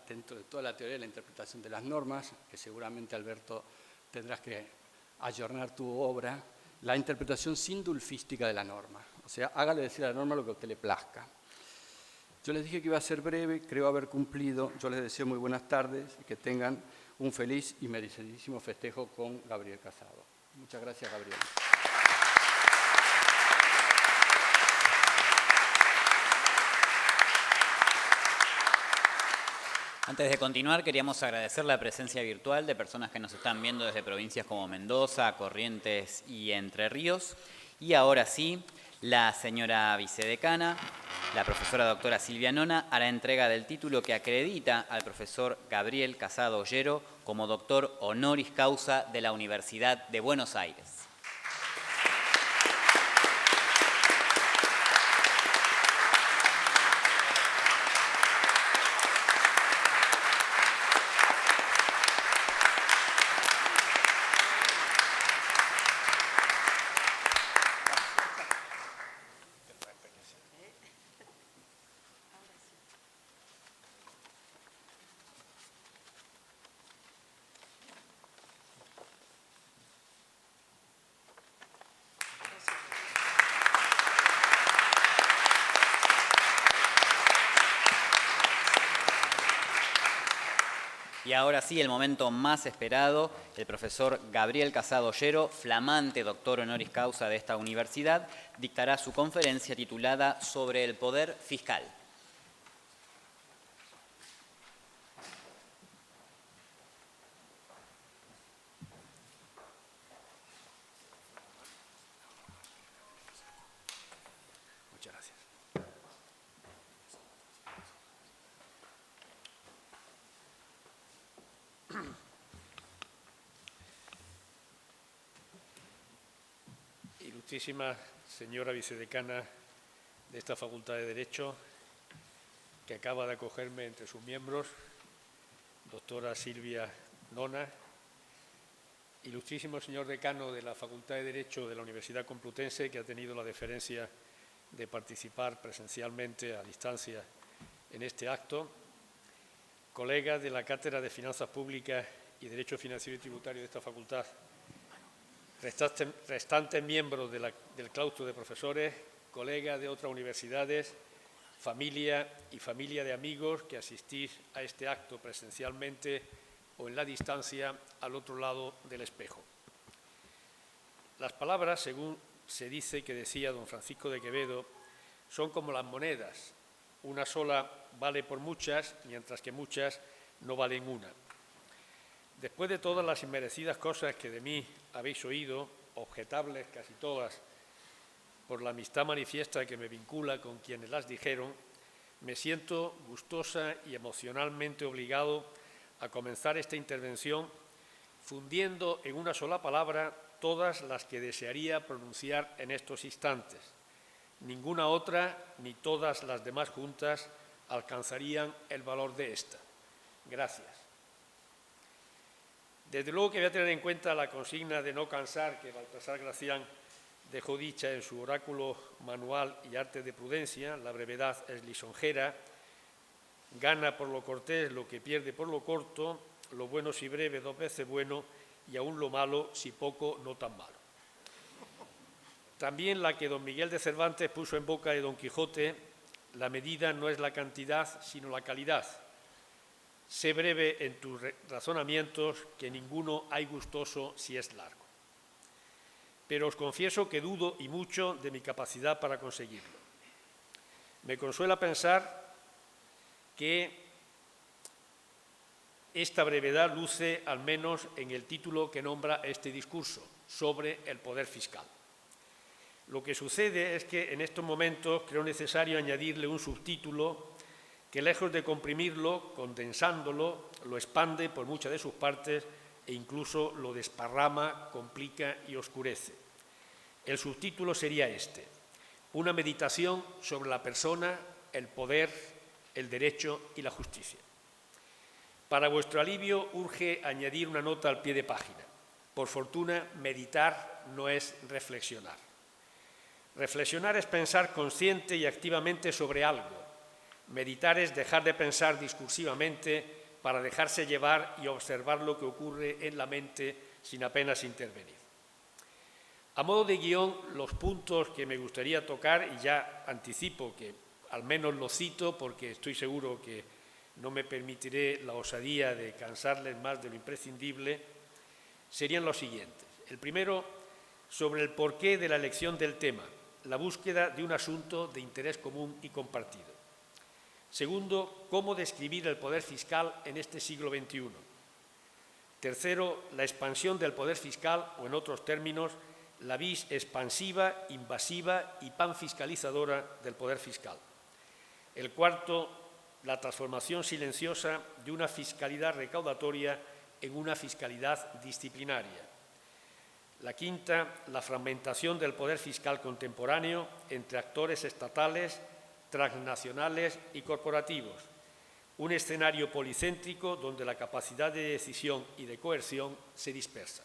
dentro de toda la teoría de la interpretación de las normas, que seguramente, Alberto, tendrás que ayornar tu obra, la interpretación sindulfística de la norma. O sea, hágale decir a la norma lo que a usted le plazca. Yo les dije que iba a ser breve, creo haber cumplido. Yo les deseo muy buenas tardes y que tengan un feliz y merecidísimo festejo con Gabriel Casado. Muchas gracias, Gabriel. Antes de continuar, queríamos agradecer la presencia virtual de personas que nos están viendo desde provincias como Mendoza, Corrientes y Entre Ríos. Y ahora sí, la señora vicedecana, la profesora doctora Silvia Nona, hará entrega del título que acredita al profesor Gabriel Casado Ollero como doctor honoris causa de la Universidad de Buenos Aires. Y ahora sí, el momento más esperado, el profesor Gabriel Casado Ollero, flamante doctor honoris causa de esta universidad, dictará su conferencia titulada Sobre el poder fiscal. Muchas gracias. Ilustrísima señora vicedecana de esta Facultad de Derecho, que acaba de acogerme entre sus miembros, doctora Silvia Nona, ilustrísimo señor decano de la Facultad de Derecho de la Universidad Complutense, que ha tenido la deferencia de participar presencialmente a distancia en este acto, colegas de la Cátedra de Finanzas Públicas y Derecho Financiero y Tributario de esta facultad, restantes miembros del claustro de profesores, colegas de otras universidades, familia y familia de amigos que asistís a este acto presencialmente o en la distancia al otro lado del espejo. Las palabras, según se dice que decía don Francisco de Quevedo, son como las monedas. Una sola vale por muchas, mientras que muchas no valen una. Después de todas las inmerecidas cosas que de mí habéis oído, objetables casi todas, por la amistad manifiesta que me vincula con quienes las dijeron, me siento gustosa y emocionalmente obligado a comenzar esta intervención fundiendo en una sola palabra todas las que desearía pronunciar en estos instantes. Ninguna otra ni todas las demás juntas alcanzarían el valor de esta. Gracias. Desde luego que voy a tener en cuenta la consigna de no cansar que Baltasar Gracián dejó dicha en su oráculo Manual y Arte de Prudencia: la brevedad es lisonjera, gana por lo cortés lo que pierde por lo corto, lo bueno si breve 2 veces bueno y aún lo malo si poco no tan malo. También la que don Miguel de Cervantes puso en boca de don Quijote: la medida no es la cantidad sino la calidad. Sé breve en tus razonamientos, que ninguno hay gustoso si es largo. Pero os confieso que dudo y mucho de mi capacidad para conseguirlo. Me consuela pensar que esta brevedad luce al menos en el título que nombra este discurso, sobre el poder fiscal. Lo que sucede es que en estos momentos creo necesario añadirle un subtítulo que, lejos de comprimirlo, condensándolo, lo expande por muchas de sus partes e incluso lo desparrama, complica y oscurece. El subtítulo sería este: una meditación sobre la persona, el poder, el derecho y la justicia. Para vuestro alivio urge añadir una nota al pie de página. Por fortuna, meditar no es reflexionar. Reflexionar es pensar consciente y activamente sobre algo. Meditar es dejar de pensar discursivamente para dejarse llevar y observar lo que ocurre en la mente sin apenas intervenir. A modo de guión, los puntos que me gustaría tocar, y ya anticipo que al menos lo cito porque estoy seguro que no me permitiré la osadía de cansarles más de lo imprescindible, serían los siguientes. El primero, sobre el porqué de la elección del tema, la búsqueda de un asunto de interés común y compartido. Segundo, cómo describir el poder fiscal en este siglo XXI. Tercero, la expansión del poder fiscal, o en otros términos, la vis expansiva, invasiva y panfiscalizadora del poder fiscal. El cuarto, la transformación silenciosa de una fiscalidad recaudatoria en una fiscalidad disciplinaria. La quinta, la fragmentación del poder fiscal contemporáneo entre actores estatales, transnacionales y corporativos. Un escenario policéntrico donde la capacidad de decisión y de coerción se dispersa.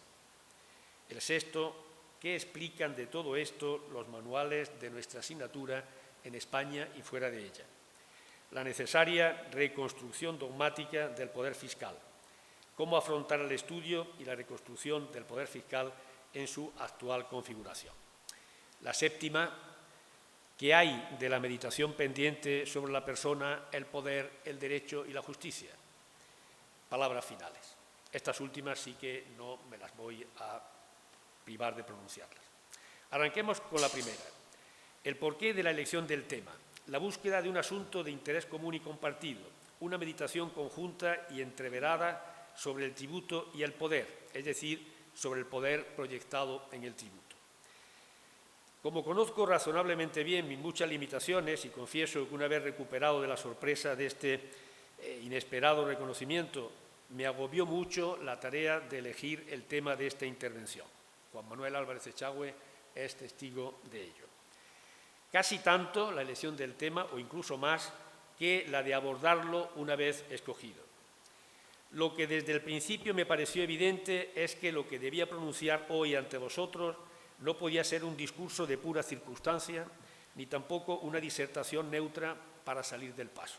El sexto, ¿qué explican de todo esto los manuales de nuestra asignatura en España y fuera de ella? La necesaria reconstrucción dogmática del poder fiscal. Cómo afrontar el estudio y la reconstrucción del poder fiscal en su actual configuración. La séptima, ¿qué hay de la meditación pendiente sobre la persona, el poder, el derecho y la justicia? Palabras finales. Estas últimas sí que no me las voy a privar de pronunciarlas. Arranquemos con la primera. El porqué de la elección del tema. La búsqueda de un asunto de interés común y compartido, una meditación conjunta y entreverada sobre el tributo y el poder, es decir, sobre el poder proyectado en el tributo. Como conozco razonablemente bien mis muchas limitaciones y confieso que una vez recuperado de la sorpresa de este inesperado reconocimiento, me agobió mucho la tarea de elegir el tema de esta intervención. Juan Manuel Álvarez Echagüe es testigo de ello. Casi tanto la elección del tema, o incluso más, que la de abordarlo una vez escogido. Lo que desde el principio me pareció evidente es que lo que debía pronunciar hoy ante vosotros no podía ser un discurso de pura circunstancia, ni tampoco una disertación neutra para salir del paso.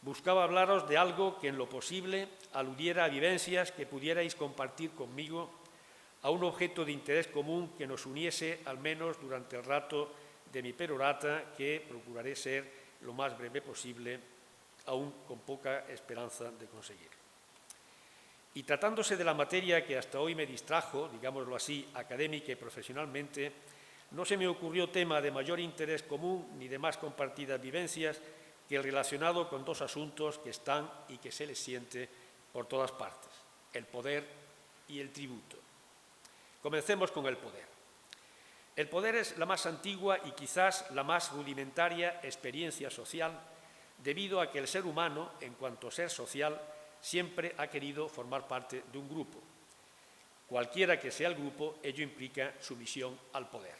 Buscaba hablaros de algo que en lo posible aludiera a vivencias que pudierais compartir conmigo, a un objeto de interés común que nos uniese al menos durante el rato de mi perorata, que procuraré ser lo más breve posible, aún con poca esperanza de conseguir. Y tratándose de la materia que hasta hoy me distrajo, digámoslo así, académica y profesionalmente, no se me ocurrió tema de mayor interés común ni de más compartidas vivencias que el relacionado con dos asuntos que están y que se les siente por todas partes, el poder y el tributo. Comencemos con el poder. El poder es la más antigua y quizás la más rudimentaria experiencia social, debido a que el ser humano, en cuanto ser social, siempre ha querido formar parte de un grupo. Cualquiera que sea el grupo, ello implica sumisión al poder.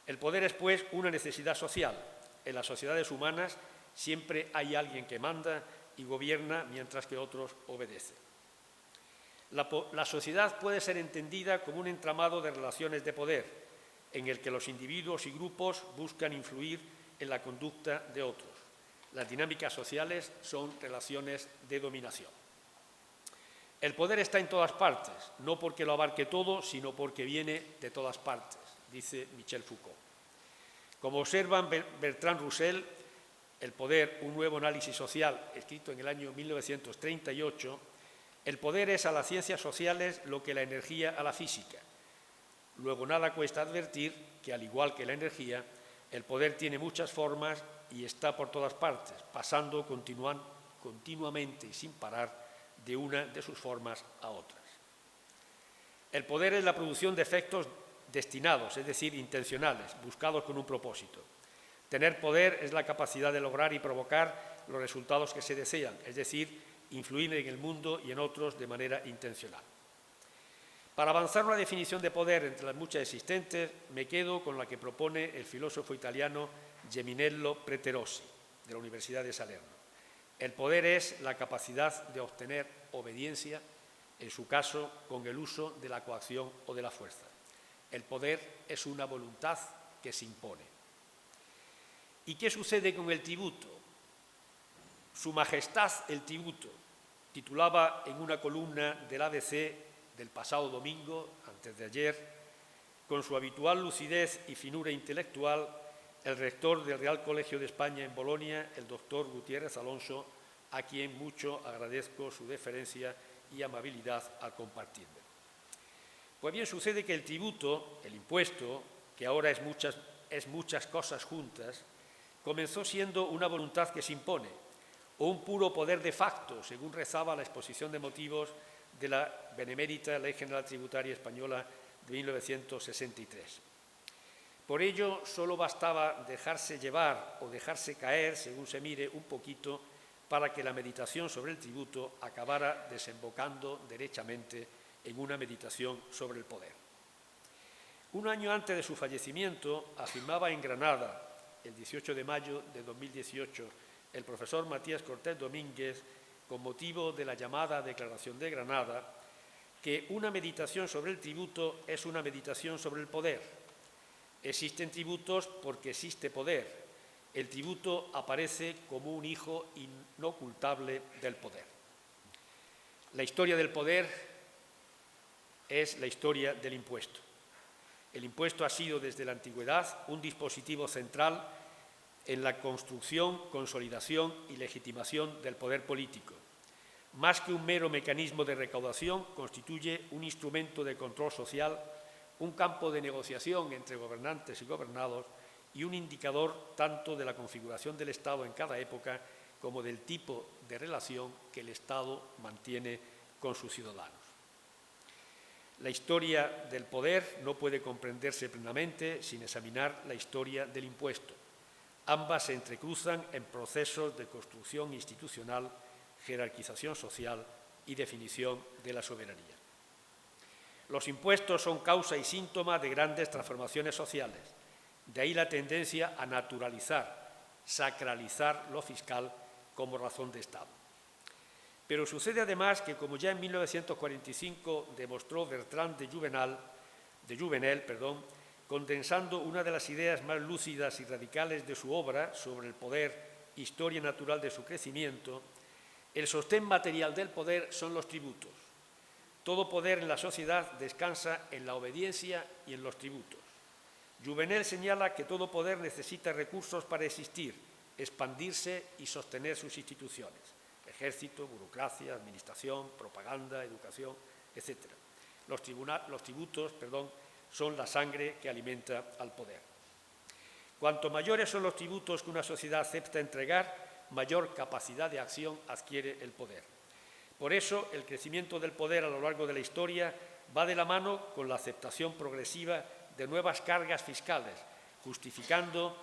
El poder es, pues, una necesidad social. En las sociedades humanas siempre hay alguien que manda y gobierna mientras que otros obedecen. La sociedad puede ser entendida como un entramado de relaciones de poder, en el que los individuos y grupos buscan influir en la conducta de otros. Las dinámicas sociales son relaciones de dominación. El poder está en todas partes, no porque lo abarque todo, sino porque viene de todas partes, dice Michel Foucault. Como observan Bertrand Russell, El poder, un nuevo análisis social, escrito en el año 1938, el poder es a las ciencias sociales lo que la energía a la física. Luego nada cuesta advertir que, al igual que la energía, el poder tiene muchas formas y está por todas partes, pasando continuamente y sin parar de una de sus formas a otras. El poder es la producción de efectos destinados, es decir, intencionales, buscados con un propósito. Tener poder es la capacidad de lograr y provocar los resultados que se desean, es decir, influir en el mundo y en otros de manera intencional. Para avanzar una definición de poder entre las muchas existentes, me quedo con la que propone el filósofo italiano Geminello Preterosi, de la Universidad de Salerno. El poder es la capacidad de obtener obediencia, en su caso, con el uso de la coacción o de la fuerza. El poder es una voluntad que se impone. ¿Y qué sucede con el tributo? Su Majestad el Tributo, titulaba en una columna del ABC del pasado domingo, antes de ayer, con su habitual lucidez y finura intelectual, el rector del Real Colegio de España en Bolonia, el doctor Gutiérrez Alonso, a quien mucho agradezco su deferencia y amabilidad al compartirme. Pues bien, sucede que el tributo, el impuesto, que ahora es muchas cosas juntas, comenzó siendo una voluntad que se impone, o un puro poder de facto, según rezaba la exposición de motivos de la benemérita Ley General Tributaria Española de 1963. Por ello, solo bastaba dejarse llevar o dejarse caer, según se mire, un poquito, para que la meditación sobre el tributo acabara desembocando derechamente en una meditación sobre el poder. Un año antes de su fallecimiento, afirmaba en Granada, el 18 de mayo de 2018, el profesor Matías Cortés Domínguez, con motivo de la llamada Declaración de Granada, que una meditación sobre el tributo es una meditación sobre el poder. Existen tributos porque existe poder. El tributo aparece como un hijo inocultable del poder. La historia del poder es la historia del impuesto. El impuesto ha sido desde la antigüedad un dispositivo central en la construcción, consolidación y legitimación del poder político. Más que un mero mecanismo de recaudación, constituye un instrumento de control social, un campo de negociación entre gobernantes y gobernados y un indicador tanto de la configuración del Estado en cada época como del tipo de relación que el Estado mantiene con sus ciudadanos. La historia del poder no puede comprenderse plenamente sin examinar la historia del impuesto. Ambas se entrecruzan en procesos de construcción institucional, jerarquización social y definición de la soberanía. Los impuestos son causa y síntoma de grandes transformaciones sociales. De ahí la tendencia a naturalizar, sacralizar lo fiscal como razón de Estado. Pero sucede además que, como ya en 1945 demostró Bertrand de Jouvenel, condensando una de las ideas más lúcidas y radicales de su obra sobre el poder, historia natural de su crecimiento, el sostén material del poder son los tributos. Todo poder en la sociedad descansa en la obediencia y en los tributos. Jouvenel señala que todo poder necesita recursos para existir, expandirse y sostener sus instituciones: ejército, burocracia, administración, propaganda, educación, etc. Los tributos son la sangre que alimenta al poder. Cuanto mayores son los tributos que una sociedad acepta entregar, mayor capacidad de acción adquiere el poder. Por eso, el crecimiento del poder a lo largo de la historia va de la mano con la aceptación progresiva de nuevas cargas fiscales, justificando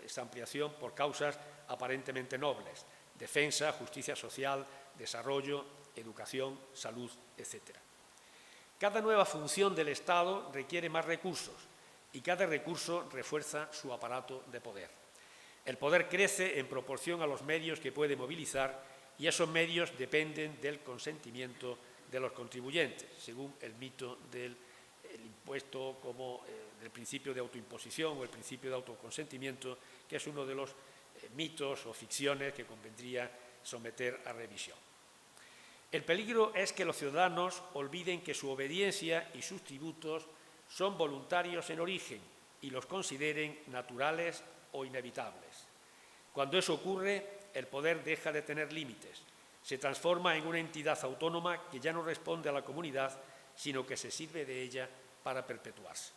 esa ampliación por causas aparentemente nobles: defensa, justicia social, desarrollo, educación, salud, etc. Cada nueva función del Estado requiere más recursos y cada recurso refuerza su aparato de poder. El poder crece en proporción a los medios que puede movilizar y esos medios dependen del consentimiento de los contribuyentes, según el mito del impuesto como del principio de autoimposición o el principio de autoconsentimiento, que es uno de los mitos o ficciones que convendría someter a revisión. El peligro es que los ciudadanos olviden que su obediencia y sus tributos son voluntarios en origen y los consideren naturales o inevitables. Cuando eso ocurre, el poder deja de tener límites, se transforma en una entidad autónoma que ya no responde a la comunidad, sino que se sirve de ella para perpetuarse.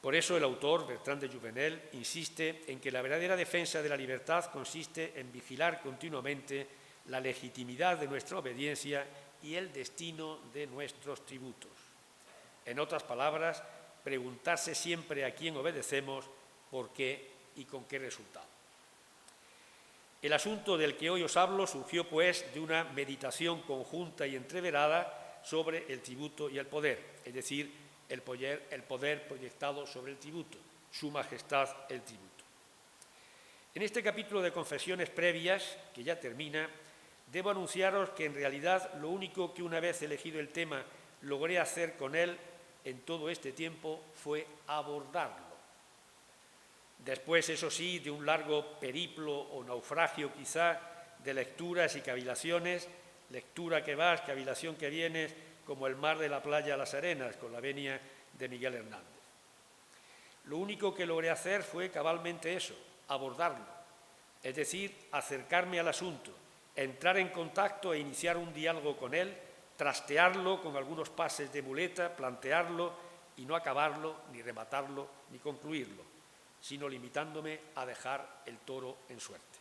Por eso el autor, Bertrand de Jouvenel, insiste en que la verdadera defensa de la libertad consiste en vigilar continuamente la legitimidad de nuestra obediencia y el destino de nuestros tributos. En otras palabras, preguntarse siempre a quién obedecemos, por qué y con qué resultado. El asunto del que hoy os hablo surgió, pues, de una meditación conjunta y entreverada sobre el tributo y el poder, es decir, el poder proyectado sobre el tributo, Su Majestad el Tributo. En este capítulo de confesiones previas, que ya termina, debo anunciaros que en realidad lo único que, una vez elegido el tema, logré hacer con él en todo este tiempo fue abordarlo. Después, eso sí, de un largo periplo o naufragio quizá de lecturas y cavilaciones, lectura que vas, cavilación que vienes, como el mar de la playa a las arenas, con la venia de Miguel Hernández. Lo único que logré hacer fue cabalmente eso, abordarlo, es decir, acercarme al asunto, entrar en contacto e iniciar un diálogo con él, trastearlo con algunos pases de muleta, plantearlo y no acabarlo, ni rematarlo, ni concluirlo, sino limitándome a dejar el toro en suerte.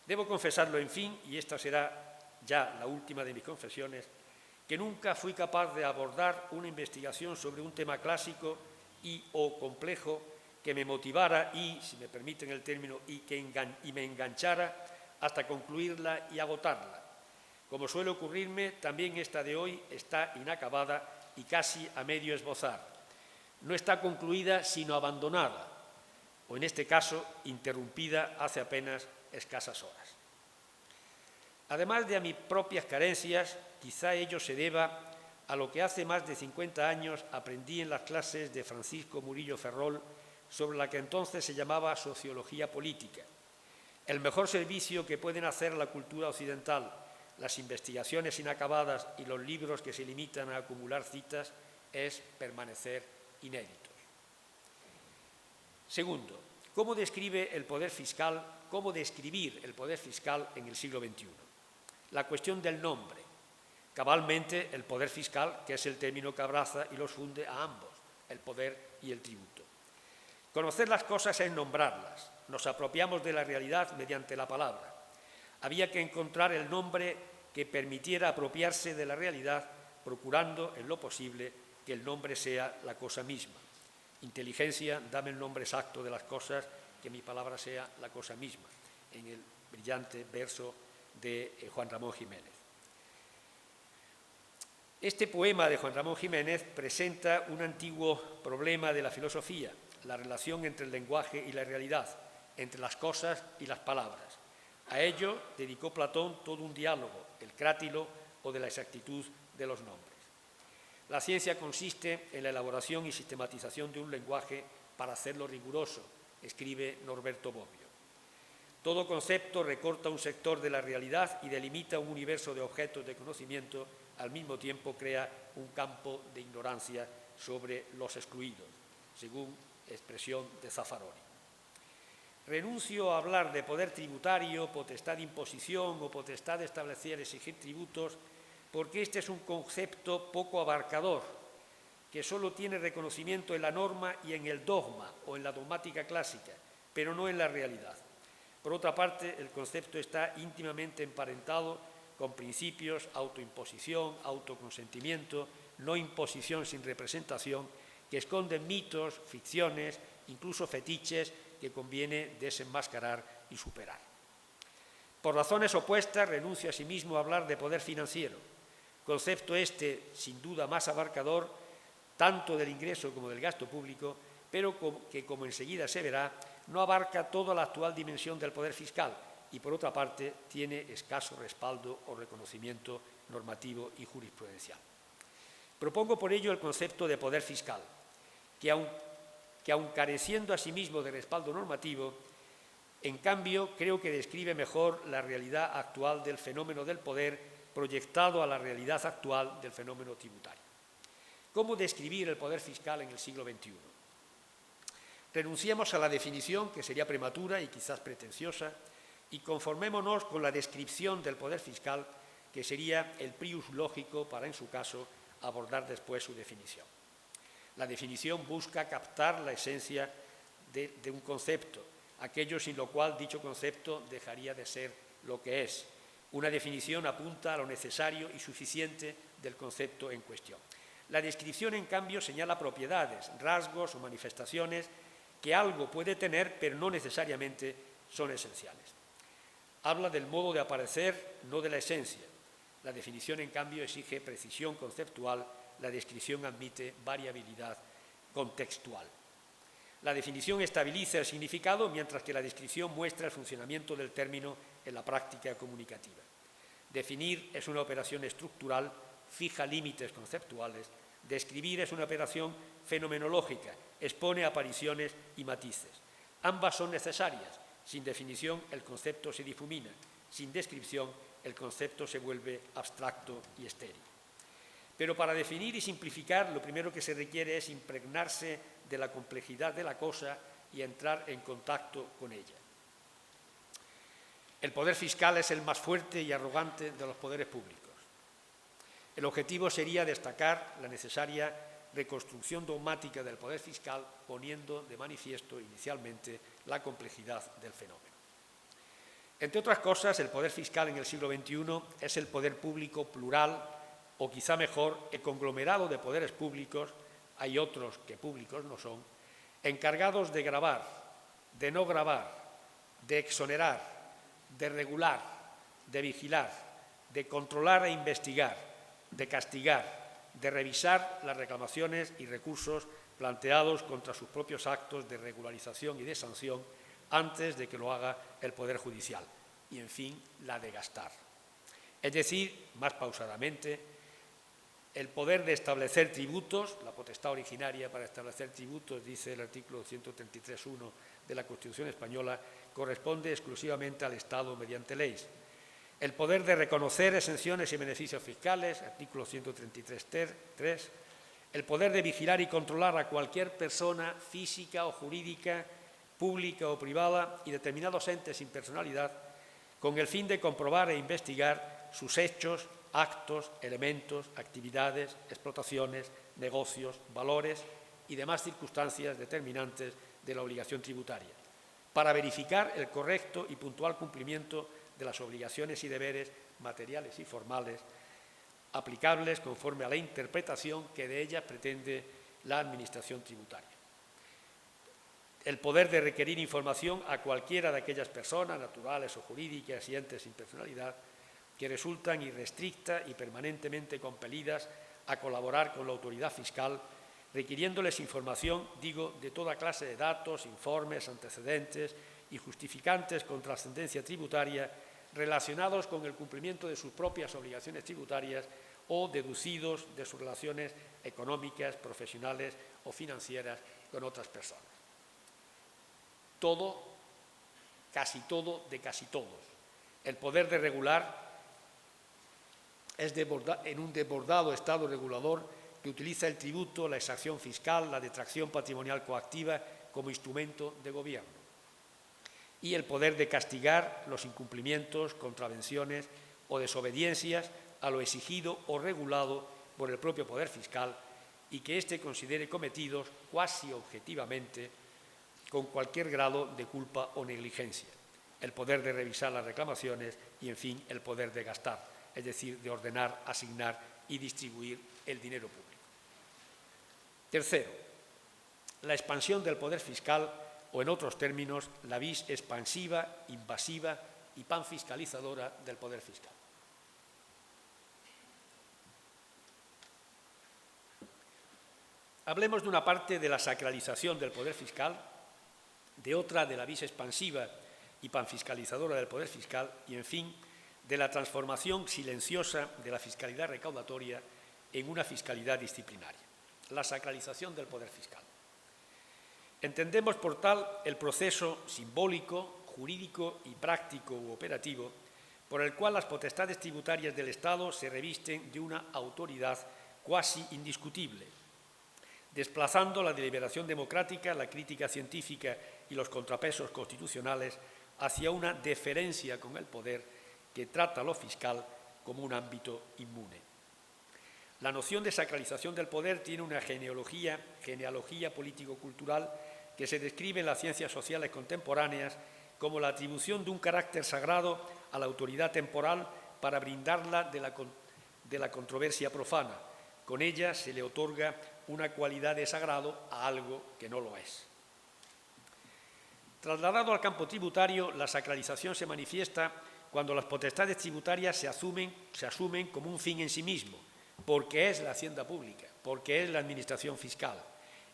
Debo confesarlo, en fin, y esta será ya la última de mis confesiones, que nunca fui capaz de abordar una investigación sobre un tema clásico y o complejo que me motivara y, si me permiten el término, y me enganchara hasta concluirla y agotarla. Como suele ocurrirme, también esta de hoy está inacabada y casi a medio esbozar. No está concluida, sino abandonada, o en este caso, interrumpida hace apenas escasas horas. Además de a mis propias carencias, quizá ello se deba a lo que hace más de 50 años aprendí en las clases de Francisco Murillo Ferrol sobre la que entonces se llamaba sociología política. El mejor servicio que pueden hacer a la cultura occidental, las investigaciones inacabadas y los libros que se limitan a acumular citas, es permanecer inéditos. Segundo, ¿cómo describir el poder fiscal en el siglo XXI? La cuestión del nombre. Cabalmente, el poder fiscal, que es el término que abraza y los funde a ambos, el poder y el tributo. Conocer las cosas es nombrarlas. Nos apropiamos de la realidad mediante la palabra. Había que encontrar el nombre que permitiera apropiarse de la realidad, procurando, en lo posible, que el nombre sea la cosa misma. Inteligencia, dame el nombre exacto de las cosas, que mi palabra sea la cosa misma, en el brillante verso de Juan Ramón Jiménez. Este poema de Juan Ramón Jiménez presenta un antiguo problema de la filosofía, la relación entre el lenguaje y la realidad, entre las cosas y las palabras. A ello dedicó Platón todo un diálogo, el crátilo o de la exactitud de los nombres. La ciencia consiste en la elaboración y sistematización de un lenguaje para hacerlo riguroso, escribe Norberto Bobbio. Todo concepto recorta un sector de la realidad y delimita un universo de objetos de conocimiento, al mismo tiempo crea un campo de ignorancia sobre los excluidos, según expresión de Zaffaroni. Renuncio a hablar de poder tributario, potestad de imposición o potestad de establecer y exigir tributos, porque este es un concepto poco abarcador, que solo tiene reconocimiento en la norma y en el dogma o en la dogmática clásica, pero no en la realidad. Por otra parte, el concepto está íntimamente emparentado con principios, autoimposición, autoconsentimiento, no imposición sin representación, que esconden mitos, ficciones, incluso fetiches que conviene desenmascarar y superar. Por razones opuestas, renuncio asimismo a hablar de poder financiero, concepto este sin duda más abarcador tanto del ingreso como del gasto público, pero que, como enseguida se verá, no abarca toda la actual dimensión del poder fiscal y, por otra parte, tiene escaso respaldo o reconocimiento normativo y jurisprudencial. Propongo por ello el concepto de poder fiscal, que aun careciendo asimismo de respaldo normativo, en cambio creo que describe mejor la realidad actual del fenómeno del poder proyectado a la realidad actual del fenómeno tributario. ¿Cómo describir el poder fiscal en el siglo XXI? Renunciemos a la definición, que sería prematura y quizás pretenciosa, y conformémonos con la descripción del poder fiscal, que sería el prius lógico para, en su caso, abordar después su definición. La definición busca captar la esencia de un concepto, aquello sin lo cual dicho concepto dejaría de ser lo que es. Una definición apunta a lo necesario y suficiente del concepto en cuestión. La descripción, en cambio, señala propiedades, rasgos o manifestaciones que algo puede tener, pero no necesariamente son esenciales. Habla del modo de aparecer, no de la esencia. La definición, en cambio, exige precisión conceptual, la descripción admite variabilidad contextual. La definición estabiliza el significado, mientras que la descripción muestra el funcionamiento del término en la práctica comunicativa. Definir es una operación estructural, fija límites conceptuales. Describir es una operación fenomenológica, expone apariciones y matices. Ambas son necesarias. Sin definición, el concepto se difumina. Sin descripción, el concepto se vuelve abstracto y estéril. Pero para definir y simplificar, lo primero que se requiere es impregnarse de la complejidad de la cosa y entrar en contacto con ella. El poder fiscal es el más fuerte y arrogante de los poderes públicos. El objetivo sería destacar la necesaria reconstrucción dogmática del poder fiscal, poniendo de manifiesto inicialmente la complejidad del fenómeno. Entre otras cosas, el poder fiscal en el siglo XXI es el poder público plural, o quizá mejor, el conglomerado de poderes públicos, hay otros que públicos no son, encargados de gravar, de no gravar, de exonerar, de regular, de vigilar, de controlar e investigar, de castigar, de revisar las reclamaciones y recursos planteados contra sus propios actos de regularización y de sanción antes de que lo haga el Poder Judicial, y, en fin, la de gastar. Es decir, más pausadamente, el poder de establecer tributos, la potestad originaria para establecer tributos, dice el artículo 133.1 de la Constitución española, corresponde exclusivamente al Estado mediante leyes. El poder de reconocer exenciones y beneficios fiscales, artículo 133.3, el poder de vigilar y controlar a cualquier persona física o jurídica, pública o privada y determinados entes sin personalidad, con el fin de comprobar e investigar sus hechos, actos, elementos, actividades, explotaciones, negocios, valores y demás circunstancias determinantes de la obligación tributaria, para verificar el correcto y puntual cumplimiento de las obligaciones y deberes materiales y formales aplicables conforme a la interpretación que de ellas pretende la Administración tributaria. El poder de requerir información a cualquiera de aquellas personas, naturales o jurídicas y entes sin personalidad, que resultan irrestricta y permanentemente compelidas a colaborar con la autoridad fiscal, requiriéndoles información, de toda clase de datos, informes, antecedentes y justificantes con trascendencia tributaria relacionados con el cumplimiento de sus propias obligaciones tributarias o deducidos de sus relaciones económicas, profesionales o financieras con otras personas. Todo, casi todo, de casi todos. El poder de regular es en un desbordado Estado regulador que utiliza el tributo, la exacción fiscal, la detracción patrimonial coactiva como instrumento de gobierno. Y el poder de castigar los incumplimientos, contravenciones o desobediencias a lo exigido o regulado por el propio poder fiscal y que éste considere cometidos cuasi objetivamente con cualquier grado de culpa o negligencia. El poder de revisar las reclamaciones y, en fin, el poder de gastar, es decir, de ordenar, asignar y distribuir el dinero público. Tercero, la expansión del poder fiscal, o en otros términos, la vis expansiva, invasiva y panfiscalizadora del poder fiscal. Hablemos de una parte de la sacralización del poder fiscal, de otra de la vis expansiva y panfiscalizadora del poder fiscal y, en fin, de la transformación silenciosa de la fiscalidad recaudatoria en una fiscalidad disciplinaria. La sacralización del poder fiscal. Entendemos por tal el proceso simbólico, jurídico y práctico u operativo por el cual las potestades tributarias del Estado se revisten de una autoridad cuasi indiscutible, desplazando la deliberación democrática, la crítica científica y los contrapesos constitucionales hacia una deferencia con el poder que trata lo fiscal como un ámbito inmune. La noción de sacralización del poder tiene una genealogía político-cultural que se describe en las ciencias sociales contemporáneas como la atribución de un carácter sagrado a la autoridad temporal para brindarla de la controversia profana. Con ella se le otorga una cualidad de sagrado a algo que no lo es. Trasladado al campo tributario, la sacralización se manifiesta cuando las potestades tributarias se asumen como un fin en sí mismo, porque es la hacienda pública, porque es la administración fiscal,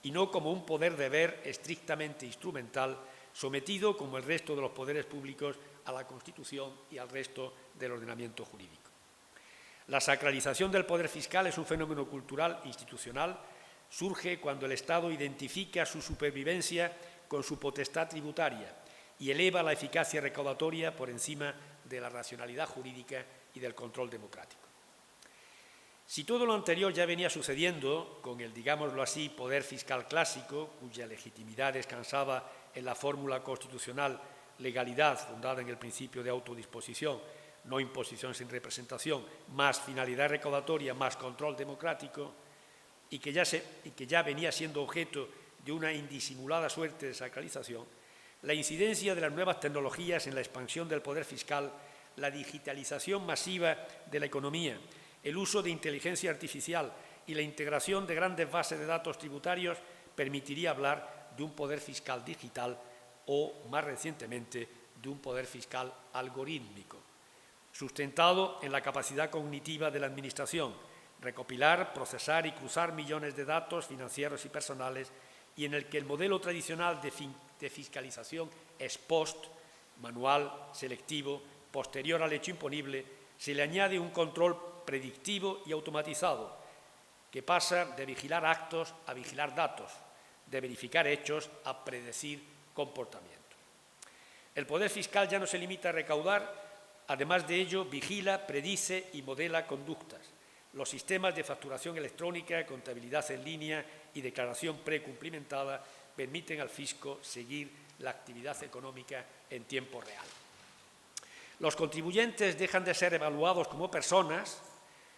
y no como un poder deber estrictamente instrumental, sometido, como el resto de los poderes públicos, a la Constitución y al resto del ordenamiento jurídico. La sacralización del poder fiscal es un fenómeno cultural institucional, surge cuando el Estado identifica su supervivencia con su potestad tributaria y eleva la eficacia recaudatoria por encima de la racionalidad jurídica y del control democrático. Si todo lo anterior ya venía sucediendo con el, digámoslo así, poder fiscal clásico, cuya legitimidad descansaba en la fórmula constitucional legalidad fundada en el principio de autodisposición, no imposición sin representación, más finalidad recaudatoria, más control democrático, y que ya venía siendo objeto de una indisimulada suerte de sacralización, la incidencia de las nuevas tecnologías en la expansión del poder fiscal, la digitalización masiva de la economía, el uso de inteligencia artificial y la integración de grandes bases de datos tributarios permitiría hablar de un poder fiscal digital o, más recientemente, de un poder fiscal algorítmico, sustentado en la capacidad cognitiva de la Administración, recopilar, procesar y cruzar millones de datos financieros y personales, y en el que el modelo tradicional de fiscalización ex post, manual, selectivo, posterior al hecho imponible, se le añade un control predictivo y automatizado, que pasa de vigilar actos a vigilar datos, de verificar hechos a predecir comportamiento. El poder fiscal ya no se limita a recaudar, además de ello, vigila, predice y modela conductas. Los sistemas de facturación electrónica, contabilidad en línea y declaración precumplimentada permiten al fisco seguir la actividad económica en tiempo real. Los contribuyentes dejan de ser evaluados como personas,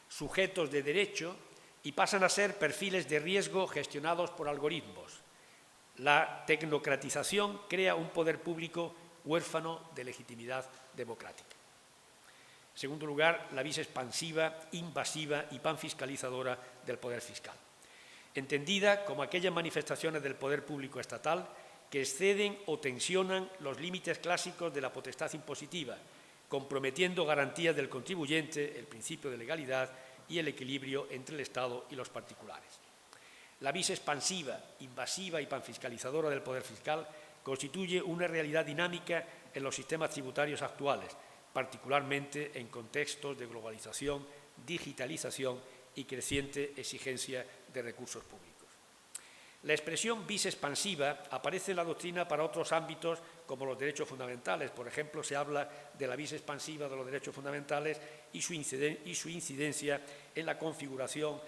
sujetos de derecho, y pasan a ser perfiles de riesgo gestionados por algoritmos. La tecnocratización crea un poder público huérfano de legitimidad democrática. En segundo lugar, la vis expansiva, invasiva y panfiscalizadora del poder fiscal, entendida como aquellas manifestaciones del poder público estatal que exceden o tensionan los límites clásicos de la potestad impositiva, comprometiendo garantías del contribuyente, el principio de legalidad y el equilibrio entre el Estado y los particulares. La vis expansiva, invasiva y panfiscalizadora del poder fiscal constituye una realidad dinámica en los sistemas tributarios actuales, particularmente en contextos de globalización, digitalización y creciente exigencia de recursos públicos. La expresión vis expansiva aparece en la doctrina para otros ámbitos como los derechos fundamentales. Por ejemplo, se habla de la vis expansiva de los derechos fundamentales y su incidencia en la configuración,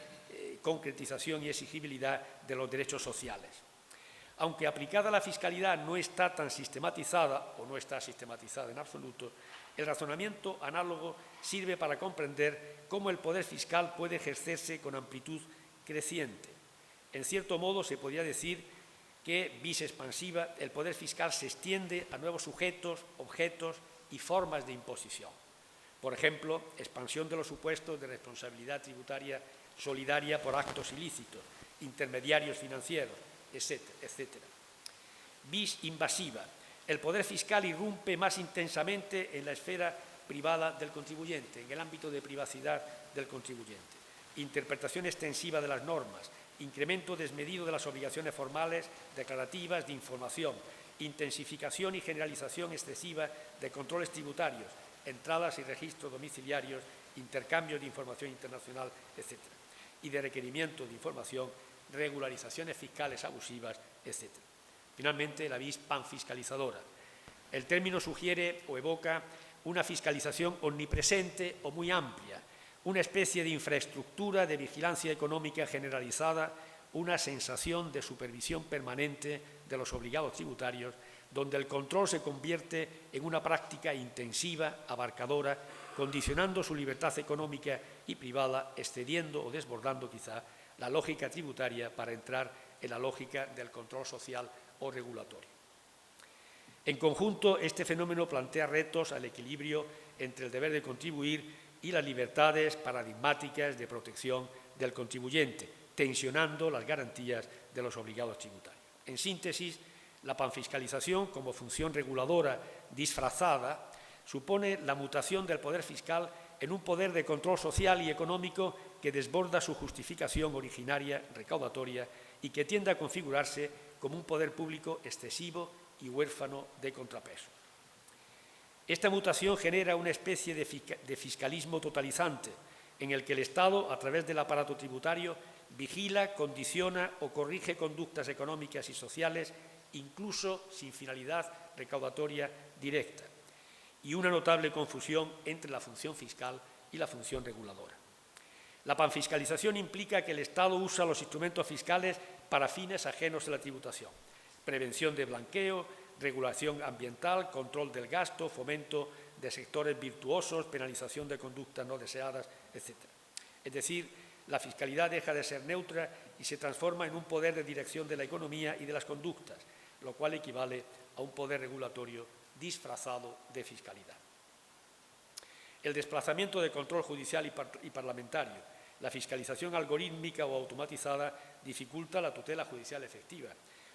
concretización y exigibilidad de los derechos sociales. Aunque aplicada a la fiscalidad no está tan sistematizada, o no está sistematizada en absoluto, el razonamiento análogo sirve para comprender cómo el poder fiscal puede ejercerse con amplitud creciente. En cierto modo, se podría decir que, vis expansiva, el poder fiscal se extiende a nuevos sujetos, objetos y formas de imposición. Por ejemplo, expansión de los supuestos de responsabilidad tributaria solidaria por actos ilícitos, intermediarios financieros, etcétera. Vis invasiva. El poder fiscal irrumpe más intensamente en la esfera privada del contribuyente, en el ámbito de privacidad del contribuyente. Interpretación extensiva de las normas, incremento desmedido de las obligaciones formales, declarativas, de información, intensificación y generalización excesiva de controles tributarios, entradas y registros domiciliarios, intercambios de información internacional, etc. Y de requerimiento de información, regularizaciones fiscales abusivas, etc. Finalmente, la vis panfiscalizadora. El término sugiere o evoca una fiscalización omnipresente o muy amplia, una especie de infraestructura de vigilancia económica generalizada, una sensación de supervisión permanente de los obligados tributarios, donde el control se convierte en una práctica intensiva, abarcadora, condicionando su libertad económica y privada, excediendo o desbordando quizá la lógica tributaria para entrar en la lógica del control social o regulatorio. En conjunto, este fenómeno plantea retos al equilibrio entre el deber de contribuir y las libertades paradigmáticas de protección del contribuyente, tensionando las garantías de los obligados tributarios. En síntesis, la panfiscalización como función reguladora disfrazada supone la mutación del poder fiscal en un poder de control social y económico que desborda su justificación originaria recaudatoria y que tiende a configurarse como un poder público excesivo y huérfano de contrapeso. Esta mutación genera una especie de fiscalismo totalizante, en el que el Estado, a través del aparato tributario, vigila, condiciona o corrige conductas económicas y sociales incluso sin finalidad recaudatoria directa, y una notable confusión entre la función fiscal y la función reguladora. La panfiscalización implica que el Estado usa los instrumentos fiscales para fines ajenos a la tributación: prevención de blanqueo, regulación ambiental, control del gasto, fomento de sectores virtuosos, penalización de conductas no deseadas, etc. Es decir, la fiscalidad deja de ser neutra y se transforma en un poder de dirección de la economía y de las conductas, lo cual equivale a un poder regulatorio disfrazado de fiscalidad. El desplazamiento de control judicial y parlamentario, la fiscalización algorítmica o automatizada dificulta la tutela judicial efectiva.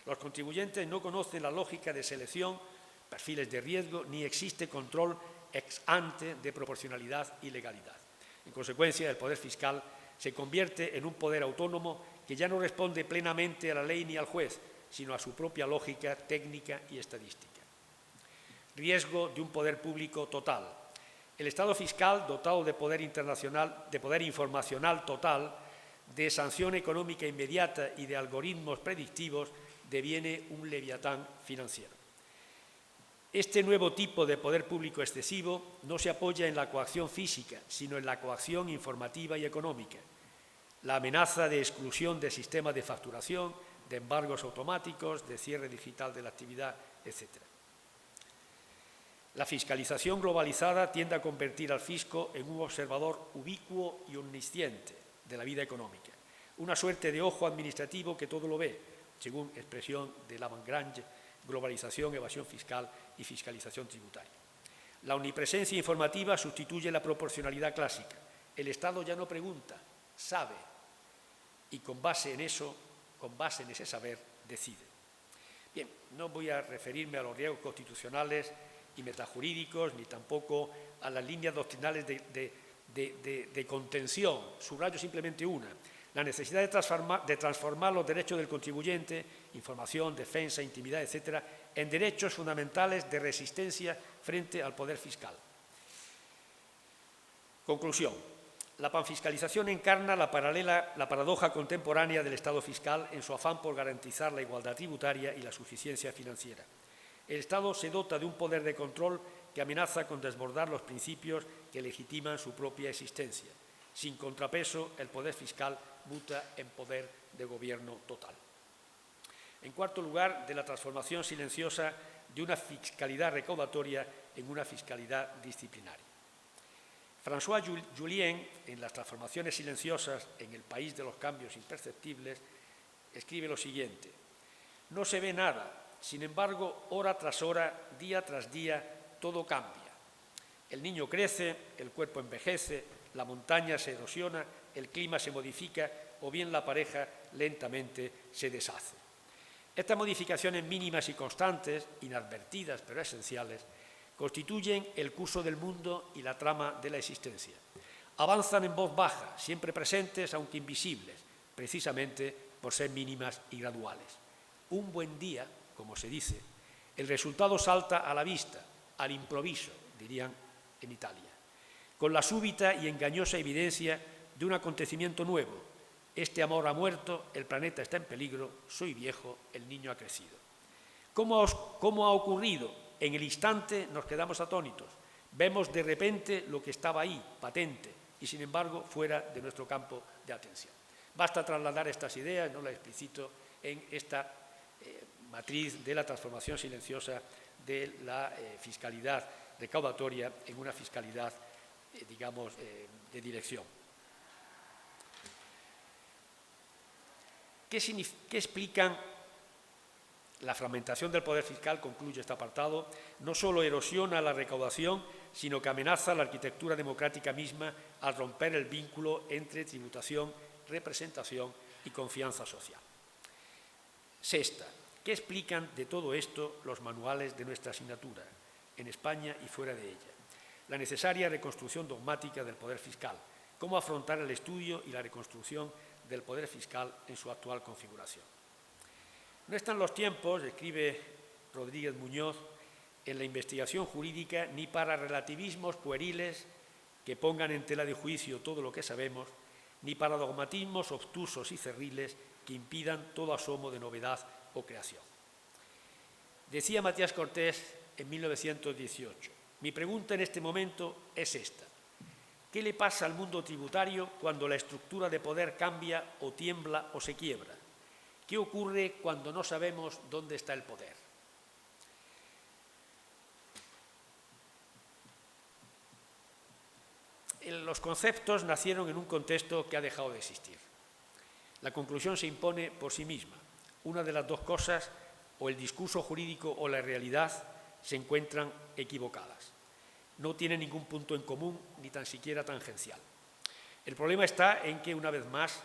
Los contribuyentes no conocen la lógica de selección, perfiles de riesgo, ni existe control ex ante de proporcionalidad y legalidad. En consecuencia, el poder fiscal se convierte en un poder autónomo que ya no responde plenamente a la ley ni al juez, sino a su propia lógica técnica y estadística. Riesgo de un poder público total. El Estado fiscal, dotado de poder informacional total, de sanción económica inmediata y de algoritmos predictivos, deviene un leviatán financiero. Este nuevo tipo de poder público excesivo no se apoya en la coacción física, sino en la coacción informativa y económica. La amenaza de exclusión del sistema de facturación, de embargos automáticos, de cierre digital de la actividad, etc. La fiscalización globalizada tiende a convertir al fisco en un observador ubicuo y omnisciente de la vida económica, una suerte de ojo administrativo que todo lo ve, según expresión de Lavagrange, globalización, evasión fiscal y fiscalización tributaria. La omnipresencia informativa sustituye la proporcionalidad clásica. El Estado ya no pregunta, sabe, y con base en ese saber, decide. Bien, no voy a referirme a los riesgos constitucionales y metajurídicos, ni tampoco a las líneas doctrinales de contención. Subrayo simplemente una: la necesidad de transformar los derechos del contribuyente, información, defensa, intimidad, etcétera, en derechos fundamentales de resistencia frente al poder fiscal. Conclusión: la panfiscalización encarna la paradoja contemporánea del Estado fiscal en su afán por garantizar la igualdad tributaria y la suficiencia financiera. El Estado se dota de un poder de control que amenaza con desbordar los principios que legitiman su propia existencia. Sin contrapeso, el poder fiscal muta en poder de gobierno total. En cuarto lugar, de la transformación silenciosa de una fiscalidad recaudatoria en una fiscalidad disciplinaria. François Julien, en Las transformaciones silenciosas en el país de los cambios imperceptibles, escribe lo siguiente: no se ve nada, sin embargo, hora tras hora, día tras día, todo cambia. El niño crece, el cuerpo envejece, la montaña se erosiona, el clima se modifica o bien la pareja lentamente se deshace. Estas modificaciones mínimas y constantes, inadvertidas pero esenciales, constituyen el curso del mundo y la trama de la existencia. Avanzan en voz baja, siempre presentes aunque invisibles, precisamente por ser mínimas y graduales. Un buen día, como se dice, el resultado salta a la vista, al improviso, dirían en Italia, con la súbita y engañosa evidencia de un acontecimiento nuevo. Este amor ha muerto, el planeta está en peligro, soy viejo, el niño ha crecido. ¿Cómo ha ocurrido? En el instante nos quedamos atónitos. Vemos de repente lo que estaba ahí, patente, y sin embargo fuera de nuestro campo de atención. Basta trasladar estas ideas, no las explicito, en esta matriz de la transformación silenciosa de la fiscalidad recaudatoria en una fiscalidad, de dirección. ¿Qué explican? La fragmentación del poder fiscal, concluye este apartado, no solo erosiona la recaudación, sino que amenaza la arquitectura democrática misma al romper el vínculo entre tributación, representación y confianza social. Sexta, ¿qué explican de todo esto los manuales de nuestra asignatura, en España y fuera de ella? La necesaria reconstrucción dogmática del poder fiscal, cómo afrontar el estudio y la reconstrucción del poder fiscal en su actual configuración. No están los tiempos, escribe Rodríguez Muñoz, en la investigación jurídica ni para relativismos pueriles que pongan en tela de juicio todo lo que sabemos, ni para dogmatismos obtusos y cerriles que impidan todo asomo de novedad o creación. Decía Matías Cortés en 1918, mi pregunta en este momento es esta. ¿Qué le pasa al mundo tributario cuando la estructura de poder cambia o tiembla o se quiebra? ¿Qué ocurre cuando no sabemos dónde está el poder? Los conceptos nacieron en un contexto que ha dejado de existir. La conclusión se impone por sí misma. Una de las dos cosas, o el discurso jurídico o la realidad, se encuentran equivocadas. No tienen ningún punto en común, ni tan siquiera tangencial. El problema está en que, una vez más,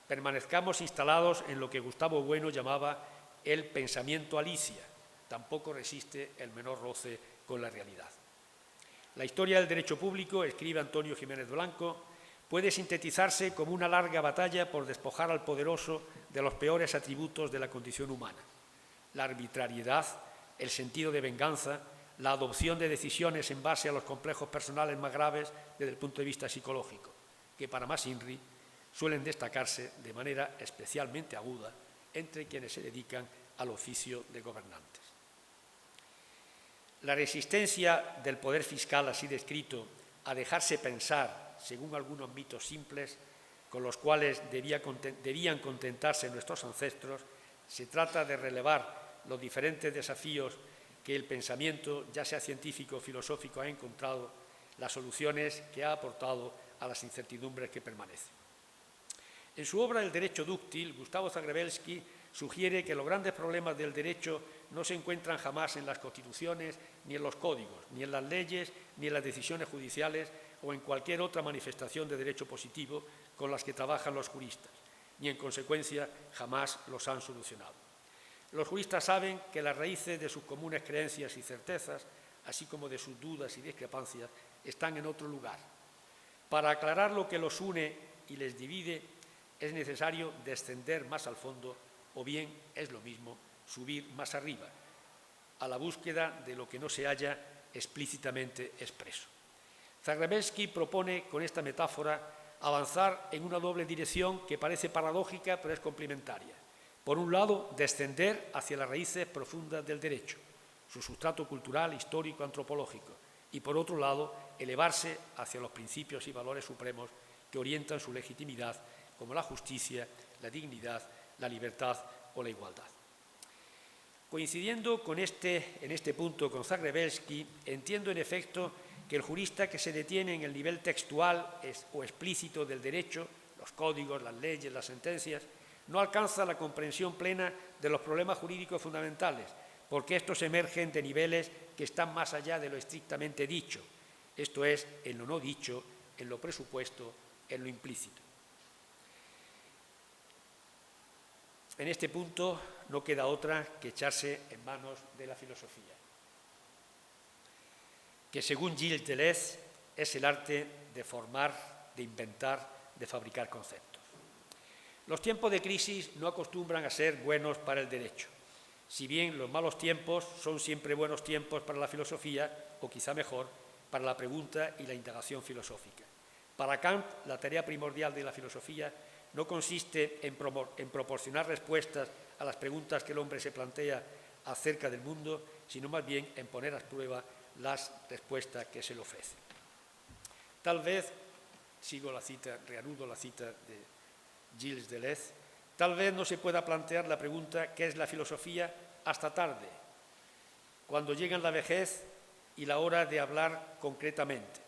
permanezcamos instalados en lo que Gustavo Bueno llamaba el pensamiento Alicia. Tampoco resiste el menor roce con la realidad. La historia del derecho público, escribe Antonio Jiménez Blanco, puede sintetizarse como una larga batalla por despojar al poderoso de los peores atributos de la condición humana: la arbitrariedad, el sentido de venganza, la adopción de decisiones en base a los complejos personales más graves desde el punto de vista psicológico, que para Mas Inri suelen destacarse de manera especialmente aguda entre quienes se dedican al oficio de gobernantes. La resistencia del poder fiscal así descrito a dejarse pensar, según algunos mitos simples, con los cuales debían contentarse nuestros ancestros, se trata de relevar los diferentes desafíos que el pensamiento, ya sea científico o filosófico, ha encontrado, las soluciones que ha aportado a las incertidumbres que permanecen. En su obra El derecho dúctil, Gustavo Zagrebelsky sugiere que los grandes problemas del derecho no se encuentran jamás en las constituciones, ni en los códigos, ni en las leyes, ni en las decisiones judiciales o en cualquier otra manifestación de derecho positivo con las que trabajan los juristas, ni en consecuencia jamás los han solucionado. Los juristas saben que las raíces de sus comunes creencias y certezas, así como de sus dudas y discrepancias, están en otro lugar. Para aclarar lo que los une y les divide, es necesario descender más al fondo, o bien, es lo mismo, subir más arriba, a la búsqueda de lo que no se halla explícitamente expreso. Zagrebelsky propone, con esta metáfora, avanzar en una doble dirección que parece paradójica, pero es complementaria. Por un lado, descender hacia las raíces profundas del derecho, su sustrato cultural, histórico, antropológico, y por otro lado, elevarse hacia los principios y valores supremos que orientan su legitimidad, como la justicia, la dignidad, la libertad o la igualdad. Coincidiendo en este punto con Zagrebelsky, entiendo en efecto que el jurista que se detiene en el nivel textual o explícito del derecho, los códigos, las leyes, las sentencias, no alcanza la comprensión plena de los problemas jurídicos fundamentales, porque estos emergen de niveles que están más allá de lo estrictamente dicho, esto es, en lo no dicho, en lo presupuesto, en lo implícito. En este punto no queda otra que echarse en manos de la filosofía, que según Gilles Deleuze es el arte de formar, de inventar, de fabricar conceptos. Los tiempos de crisis no acostumbran a ser buenos para el derecho, si bien los malos tiempos son siempre buenos tiempos para la filosofía, o quizá mejor, para la pregunta y la indagación filosófica. Para Kant, la tarea primordial de la filosofía no consiste en proporcionar respuestas a las preguntas que el hombre se plantea acerca del mundo, sino más bien en poner a prueba las respuestas que se le ofrecen. Tal vez, reanudo la cita de Gilles Deleuze, tal vez no se pueda plantear la pregunta ¿qué es la filosofía? Hasta tarde, cuando llegan la vejez y la hora de hablar concretamente.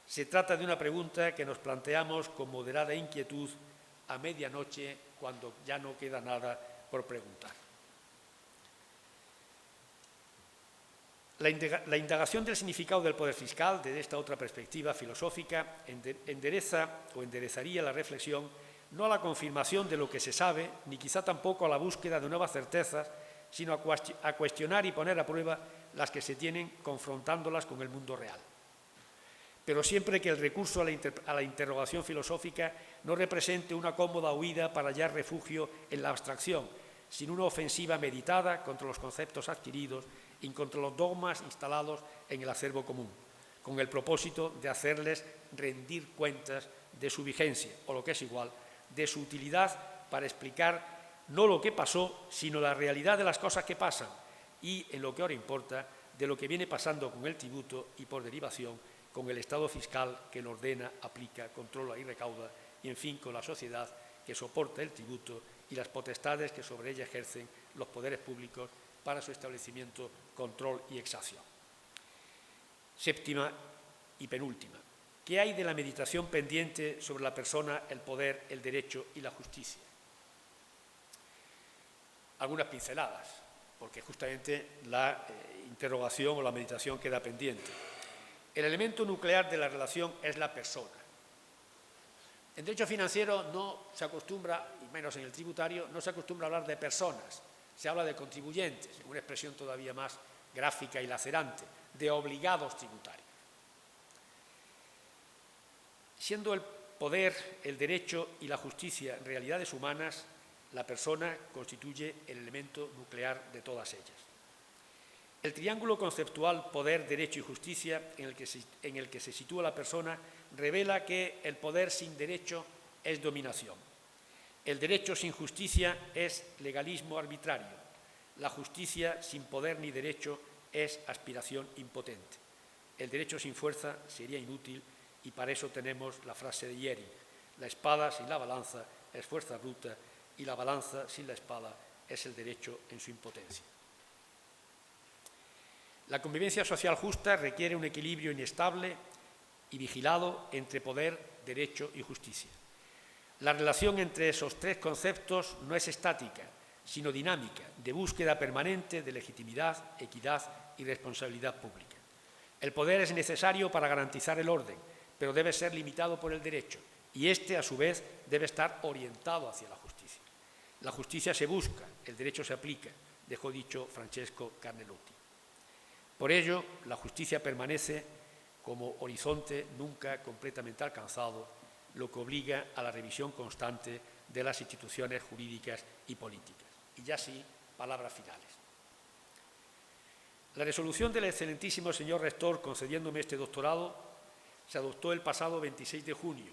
Se trata de una pregunta que nos planteamos con moderada inquietud a medianoche, cuando ya no queda nada por preguntar. La indagación del significado del poder fiscal, desde esta otra perspectiva filosófica, enderezaría la reflexión no a la confirmación de lo que se sabe, ni quizá tampoco a la búsqueda de nuevas certezas, sino a cuestionar y poner a prueba las que se tienen, confrontándolas con el mundo real. Pero siempre que el recurso a la interrogación filosófica no represente una cómoda huida para hallar refugio en la abstracción, sino una ofensiva meditada contra los conceptos adquiridos y contra los dogmas instalados en el acervo común, con el propósito de hacerles rendir cuentas de su vigencia, o lo que es igual, de su utilidad para explicar no lo que pasó, sino la realidad de las cosas que pasan, y, en lo que ahora importa, de lo que viene pasando con el tributo y, por derivación, con el Estado fiscal que lo ordena, aplica, controla y recauda, y, en fin, con la sociedad que soporta el tributo y las potestades que sobre ella ejercen los poderes públicos para su establecimiento, control y exacción. Séptima y penúltima. ¿Qué hay de la meditación pendiente sobre la persona, el poder, el derecho y la justicia? Algunas pinceladas, porque justamente la interrogación o la meditación queda pendiente. El elemento nuclear de la relación es la persona. En derecho financiero no se acostumbra, y menos en el tributario, no se acostumbra a hablar de personas, se habla de contribuyentes, una expresión todavía más gráfica y lacerante, de obligados tributarios. Siendo el poder, el derecho y la justicia realidades humanas, la persona constituye el elemento nuclear de todas ellas. El triángulo conceptual poder, derecho y justicia en el que se sitúa la persona revela que el poder sin derecho es dominación. El derecho sin justicia es legalismo arbitrario. La justicia sin poder ni derecho es aspiración impotente. El derecho sin fuerza sería inútil y para eso tenemos la frase de Yering: la espada sin la balanza es fuerza bruta y la balanza sin la espada es el derecho en su impotencia. La convivencia social justa requiere un equilibrio inestable y vigilado entre poder, derecho y justicia. La relación entre esos tres conceptos no es estática, sino dinámica, de búsqueda permanente de legitimidad, equidad y responsabilidad pública. El poder es necesario para garantizar el orden, pero debe ser limitado por el derecho, y éste, a su vez, debe estar orientado hacia la justicia. La justicia se busca, el derecho se aplica, dejó dicho Francesco Carnelotti. Por ello, la justicia permanece como horizonte nunca completamente alcanzado, lo que obliga a la revisión constante de las instituciones jurídicas y políticas. Y ya sí, palabras finales. La resolución del excelentísimo señor rector concediéndome este doctorado se adoptó el pasado 26 de junio,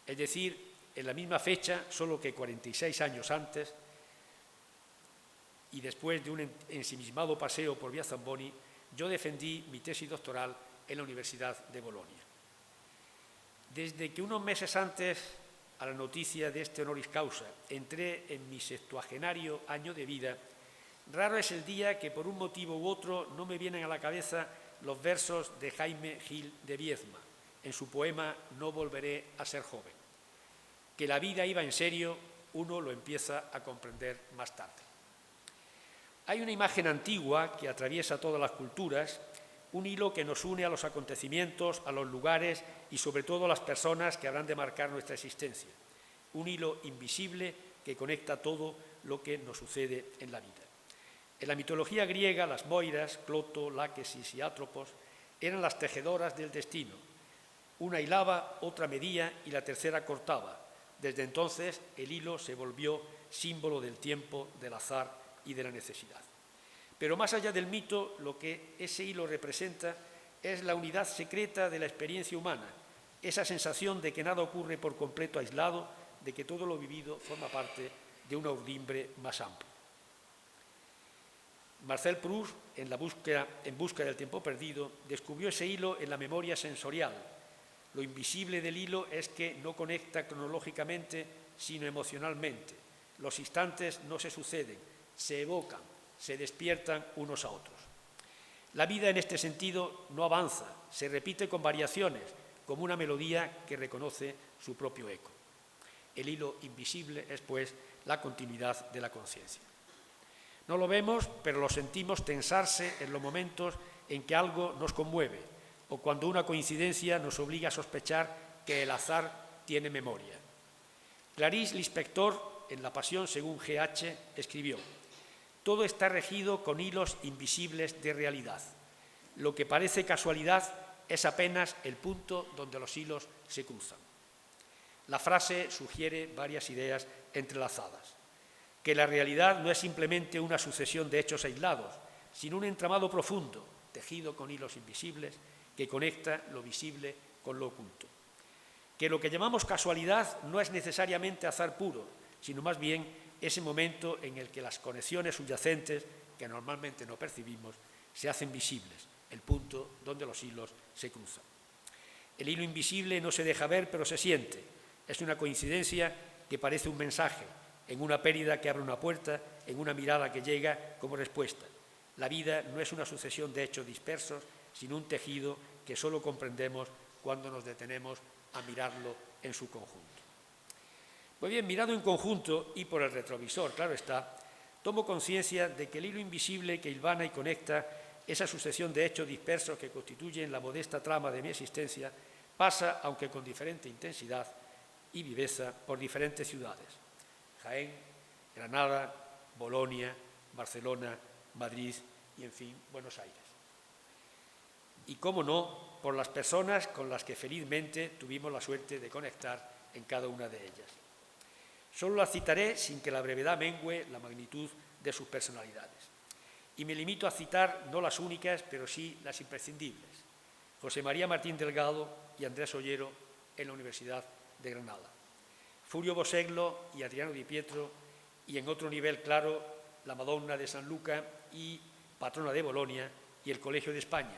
es decir, en la misma fecha, solo que 46 años antes, y después de un ensimismado paseo por Via Zamboni, yo defendí mi tesis doctoral en la Universidad de Bolonia. Desde que unos meses antes a la noticia de este honoris causa entré en mi 60º año de vida, raro es el día que por un motivo u otro no me vienen a la cabeza los versos de Jaime Gil de Viedma en su poema No volveré a ser joven. Que la vida iba en serio, uno lo empieza a comprender más tarde. Hay una imagen antigua que atraviesa todas las culturas, un hilo que nos une a los acontecimientos, a los lugares y sobre todo a las personas que habrán de marcar nuestra existencia. Un hilo invisible que conecta todo lo que nos sucede en la vida. En la mitología griega, las Moiras, Cloto, Láquesis y Átropos eran las tejedoras del destino. Una hilaba, otra medía y la tercera cortaba. Desde entonces el hilo se volvió símbolo del tiempo, del azar y de la necesidad. Pero más allá del mito, lo que ese hilo representa es la unidad secreta de la experiencia humana, esa sensación de que nada ocurre por completo aislado, de que todo lo vivido forma parte de una urdimbre más amplia. Marcel Proust, en busca del tiempo perdido, descubrió ese hilo en la memoria sensorial. Lo invisible del hilo es que no conecta cronológicamente, sino emocionalmente. Los instantes no se suceden, se evocan, se despiertan unos a otros. La vida en este sentido no avanza, se repite con variaciones, como una melodía que reconoce su propio eco. El hilo invisible es, pues, la continuidad de la conciencia. No lo vemos, pero lo sentimos tensarse en los momentos en que algo nos conmueve o cuando una coincidencia nos obliga a sospechar que el azar tiene memoria. Clarice Lispector, en La Pasión según G.H., escribió: todo está regido con hilos invisibles de realidad. Lo que parece casualidad es apenas el punto donde los hilos se cruzan. La frase sugiere varias ideas entrelazadas. Que la realidad no es simplemente una sucesión de hechos aislados, sino un entramado profundo, tejido con hilos invisibles, que conecta lo visible con lo oculto. Que lo que llamamos casualidad no es necesariamente azar puro, sino más bien ese momento en el que las conexiones subyacentes que normalmente no percibimos, se hacen visibles, el punto donde los hilos se cruzan. El hilo invisible no se deja ver, pero se siente. Es una coincidencia que parece un mensaje, en una pérdida que abre una puerta, en una mirada que llega como respuesta. La vida no es una sucesión de hechos dispersos, sino un tejido que solo comprendemos cuando nos detenemos a mirarlo en su conjunto. Pues bien, mirado en conjunto y por el retrovisor, claro está, tomo conciencia de que el hilo invisible que hilvana y conecta esa sucesión de hechos dispersos que constituyen la modesta trama de mi existencia pasa, aunque con diferente intensidad y viveza, por diferentes ciudades: Jaén, Granada, Bolonia, Barcelona, Madrid y, en fin, Buenos Aires. Y, cómo no, por las personas con las que felizmente tuvimos la suerte de conectar en cada una de ellas. Solo las citaré sin que la brevedad mengüe la magnitud de sus personalidades. Y me limito a citar no las únicas, pero sí las imprescindibles: José María Martín Delgado y Andrés Ollero en la Universidad de Granada, Furio Boseglo y Adriano Di Pietro, y en otro nivel claro, la Madonna de San Luca y patrona de Bolonia y el Colegio de España,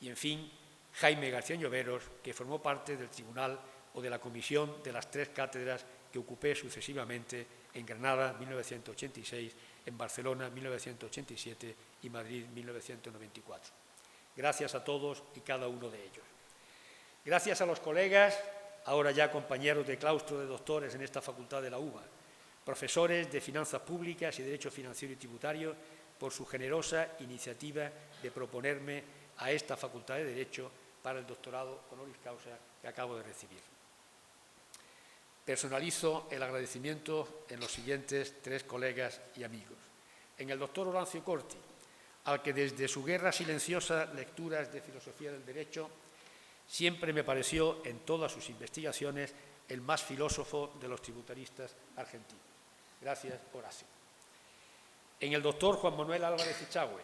y en fin, Jaime García Lloveros, que formó parte del tribunal o de la comisión de las 3 cátedras que ocupé sucesivamente en Granada 1986, en Barcelona 1987 y Madrid 1994. Gracias a todos y cada uno de ellos. Gracias a los colegas, ahora ya compañeros de claustro de doctores en esta facultad de la UBA, profesores de Finanzas Públicas y Derecho Financiero y Tributario, por su generosa iniciativa de proponerme a esta Facultad de Derecho para el doctorado honoris causa que acabo de recibir. Personalizo el agradecimiento en los siguientes 3 colegas y amigos. En el doctor Horancio Corti, al que desde su guerra silenciosa Lecturas de Filosofía del Derecho siempre me pareció en todas sus investigaciones el más filósofo de los tributaristas argentinos. Gracias, Horacio. En el doctor Juan Manuel Álvarez Echagüe,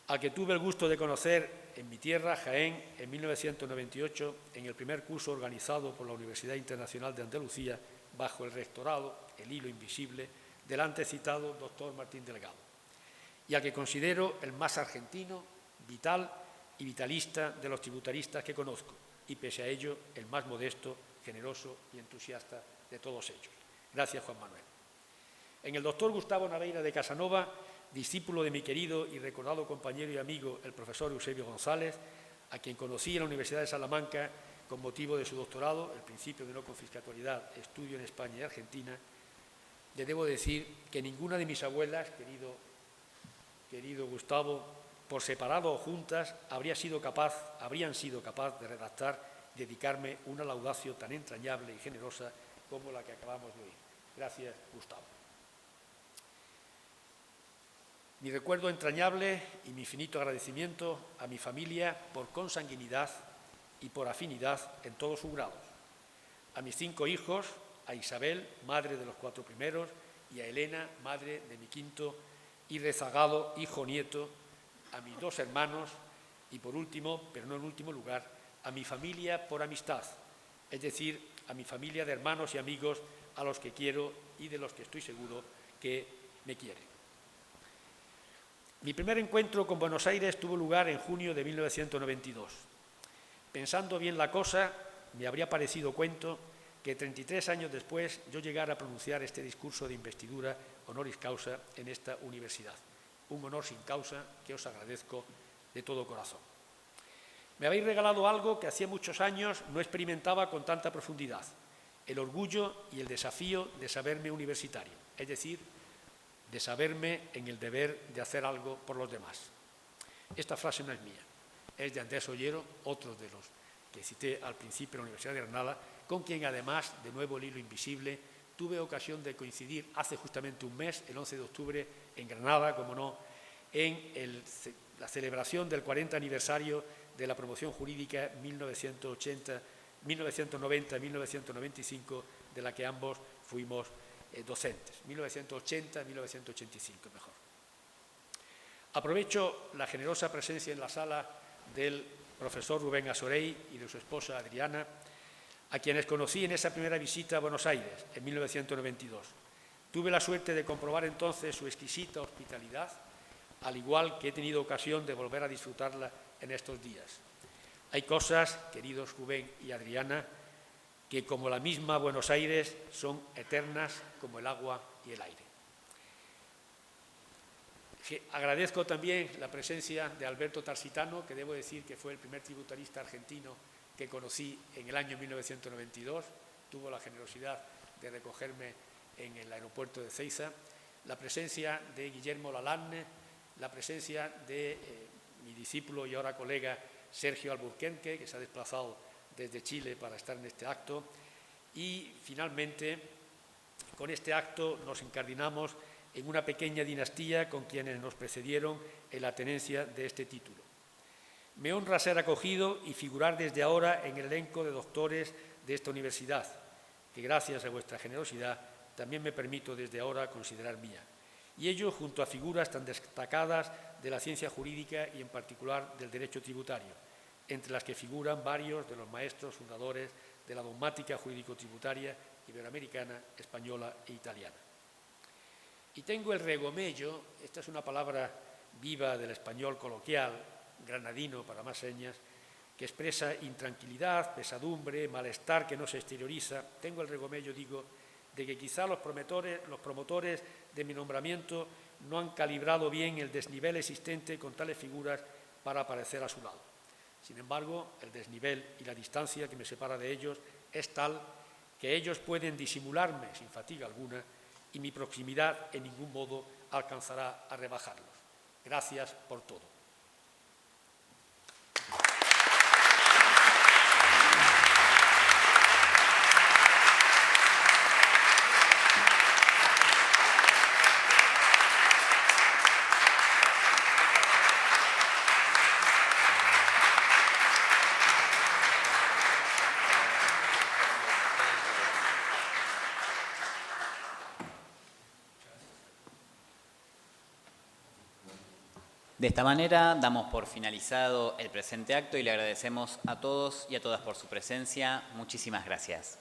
al que tuve el gusto de conocer en mi tierra, Jaén, en 1998, en el primer curso organizado por la Universidad Internacional de Andalucía, bajo el rectorado, el hilo invisible, del antes citado doctor Martín Delgado, y al que considero el más argentino, vital y vitalista de los tributaristas que conozco, y pese a ello, el más modesto, generoso y entusiasta de todos ellos. Gracias, Juan Manuel. En el doctor Gustavo Naveira de Casanova, discípulo de mi querido y recordado compañero y amigo, el profesor Eusebio González, a quien conocí en la Universidad de Salamanca con motivo de su doctorado, el principio de no confiscatoriedad, estudio en España y Argentina, le debo decir que ninguna de mis abuelas, querido Gustavo, por separado o juntas, habrían sido capaz de redactar y dedicarme una laudatio tan entrañable y generosa como la que acabamos de oír. Gracias, Gustavo. Mi recuerdo entrañable y mi infinito agradecimiento a mi familia por consanguinidad y por afinidad en todos sus grados. A mis 5 hijos, a Isabel, madre de los 4 primeros, y a Elena, madre de mi 5º y rezagado hijo nieto, a mis 2 hermanos y, por último, pero no en último lugar, a mi familia por amistad, es decir, a mi familia de hermanos y amigos a los que quiero y de los que estoy seguro que me quieren. Mi primer encuentro con Buenos Aires tuvo lugar en junio de 1992. Pensando bien la cosa, me habría parecido cuento que 33 años después yo llegara a pronunciar este discurso de investidura honoris causa en esta universidad. Un honor sin causa que os agradezco de todo corazón. Me habéis regalado algo que hacía muchos años no experimentaba con tanta profundidad: el orgullo y el desafío de saberme universitario, es decir, de saberme en el deber de hacer algo por los demás. Esta frase no es mía, es de Andrés Ollero, otro de los que cité al principio de la Universidad de Granada, con quien además, de nuevo el hilo invisible, tuve ocasión de coincidir hace justamente un mes, el 11 de octubre, en Granada, como no, en la celebración del 40 aniversario de la promoción jurídica 1990-1995, de la que ambos fuimos docentes, 1980-1985 mejor. Aprovecho la generosa presencia en la sala del profesor Rubén Asorey y de su esposa Adriana, a quienes conocí en esa primera visita a Buenos Aires en 1992. Tuve la suerte de comprobar entonces su exquisita hospitalidad al igual que he tenido ocasión de volver a disfrutarla en estos días. Hay cosas, queridos Rubén y Adriana, que como la misma Buenos Aires son eternas como el agua y el aire. Agradezco también la presencia de Alberto Tarsitano, que debo decir que fue el primer tributarista argentino que conocí en el año 1992. Tuvo la generosidad de recogerme en el aeropuerto de Ezeiza. La presencia de Guillermo Lalanne, la presencia de mi discípulo y ahora colega Sergio Alburquerque, que se ha desplazado desde Chile para estar en este acto. Y finalmente, con este acto nos incardinamos en una pequeña dinastía con quienes nos precedieron en la tenencia de este título. Me honra ser acogido y figurar desde ahora en el elenco de doctores de esta universidad, que gracias a vuestra generosidad también me permito desde ahora considerar mía, y ello junto a figuras tan destacadas de la ciencia jurídica y en particular del derecho tributario, entre las que figuran varios de los maestros fundadores de la dogmática jurídico-tributaria iberoamericana, española e italiana. Y tengo el regomello, esta es una palabra viva del español coloquial, granadino para más señas, que expresa intranquilidad, pesadumbre, malestar que no se exterioriza. Tengo el regomello, digo, de que quizá los promotores de mi nombramiento no han calibrado bien el desnivel existente con tales figuras para aparecer a su lado. Sin embargo, el desnivel y la distancia que me separa de ellos es tal que ellos pueden disimularme sin fatiga alguna y mi proximidad en ningún modo alcanzará a rebajarlos. Gracias por todo. De esta manera damos por finalizado el presente acto y le agradecemos a todos y a todas por su presencia. Muchísimas gracias.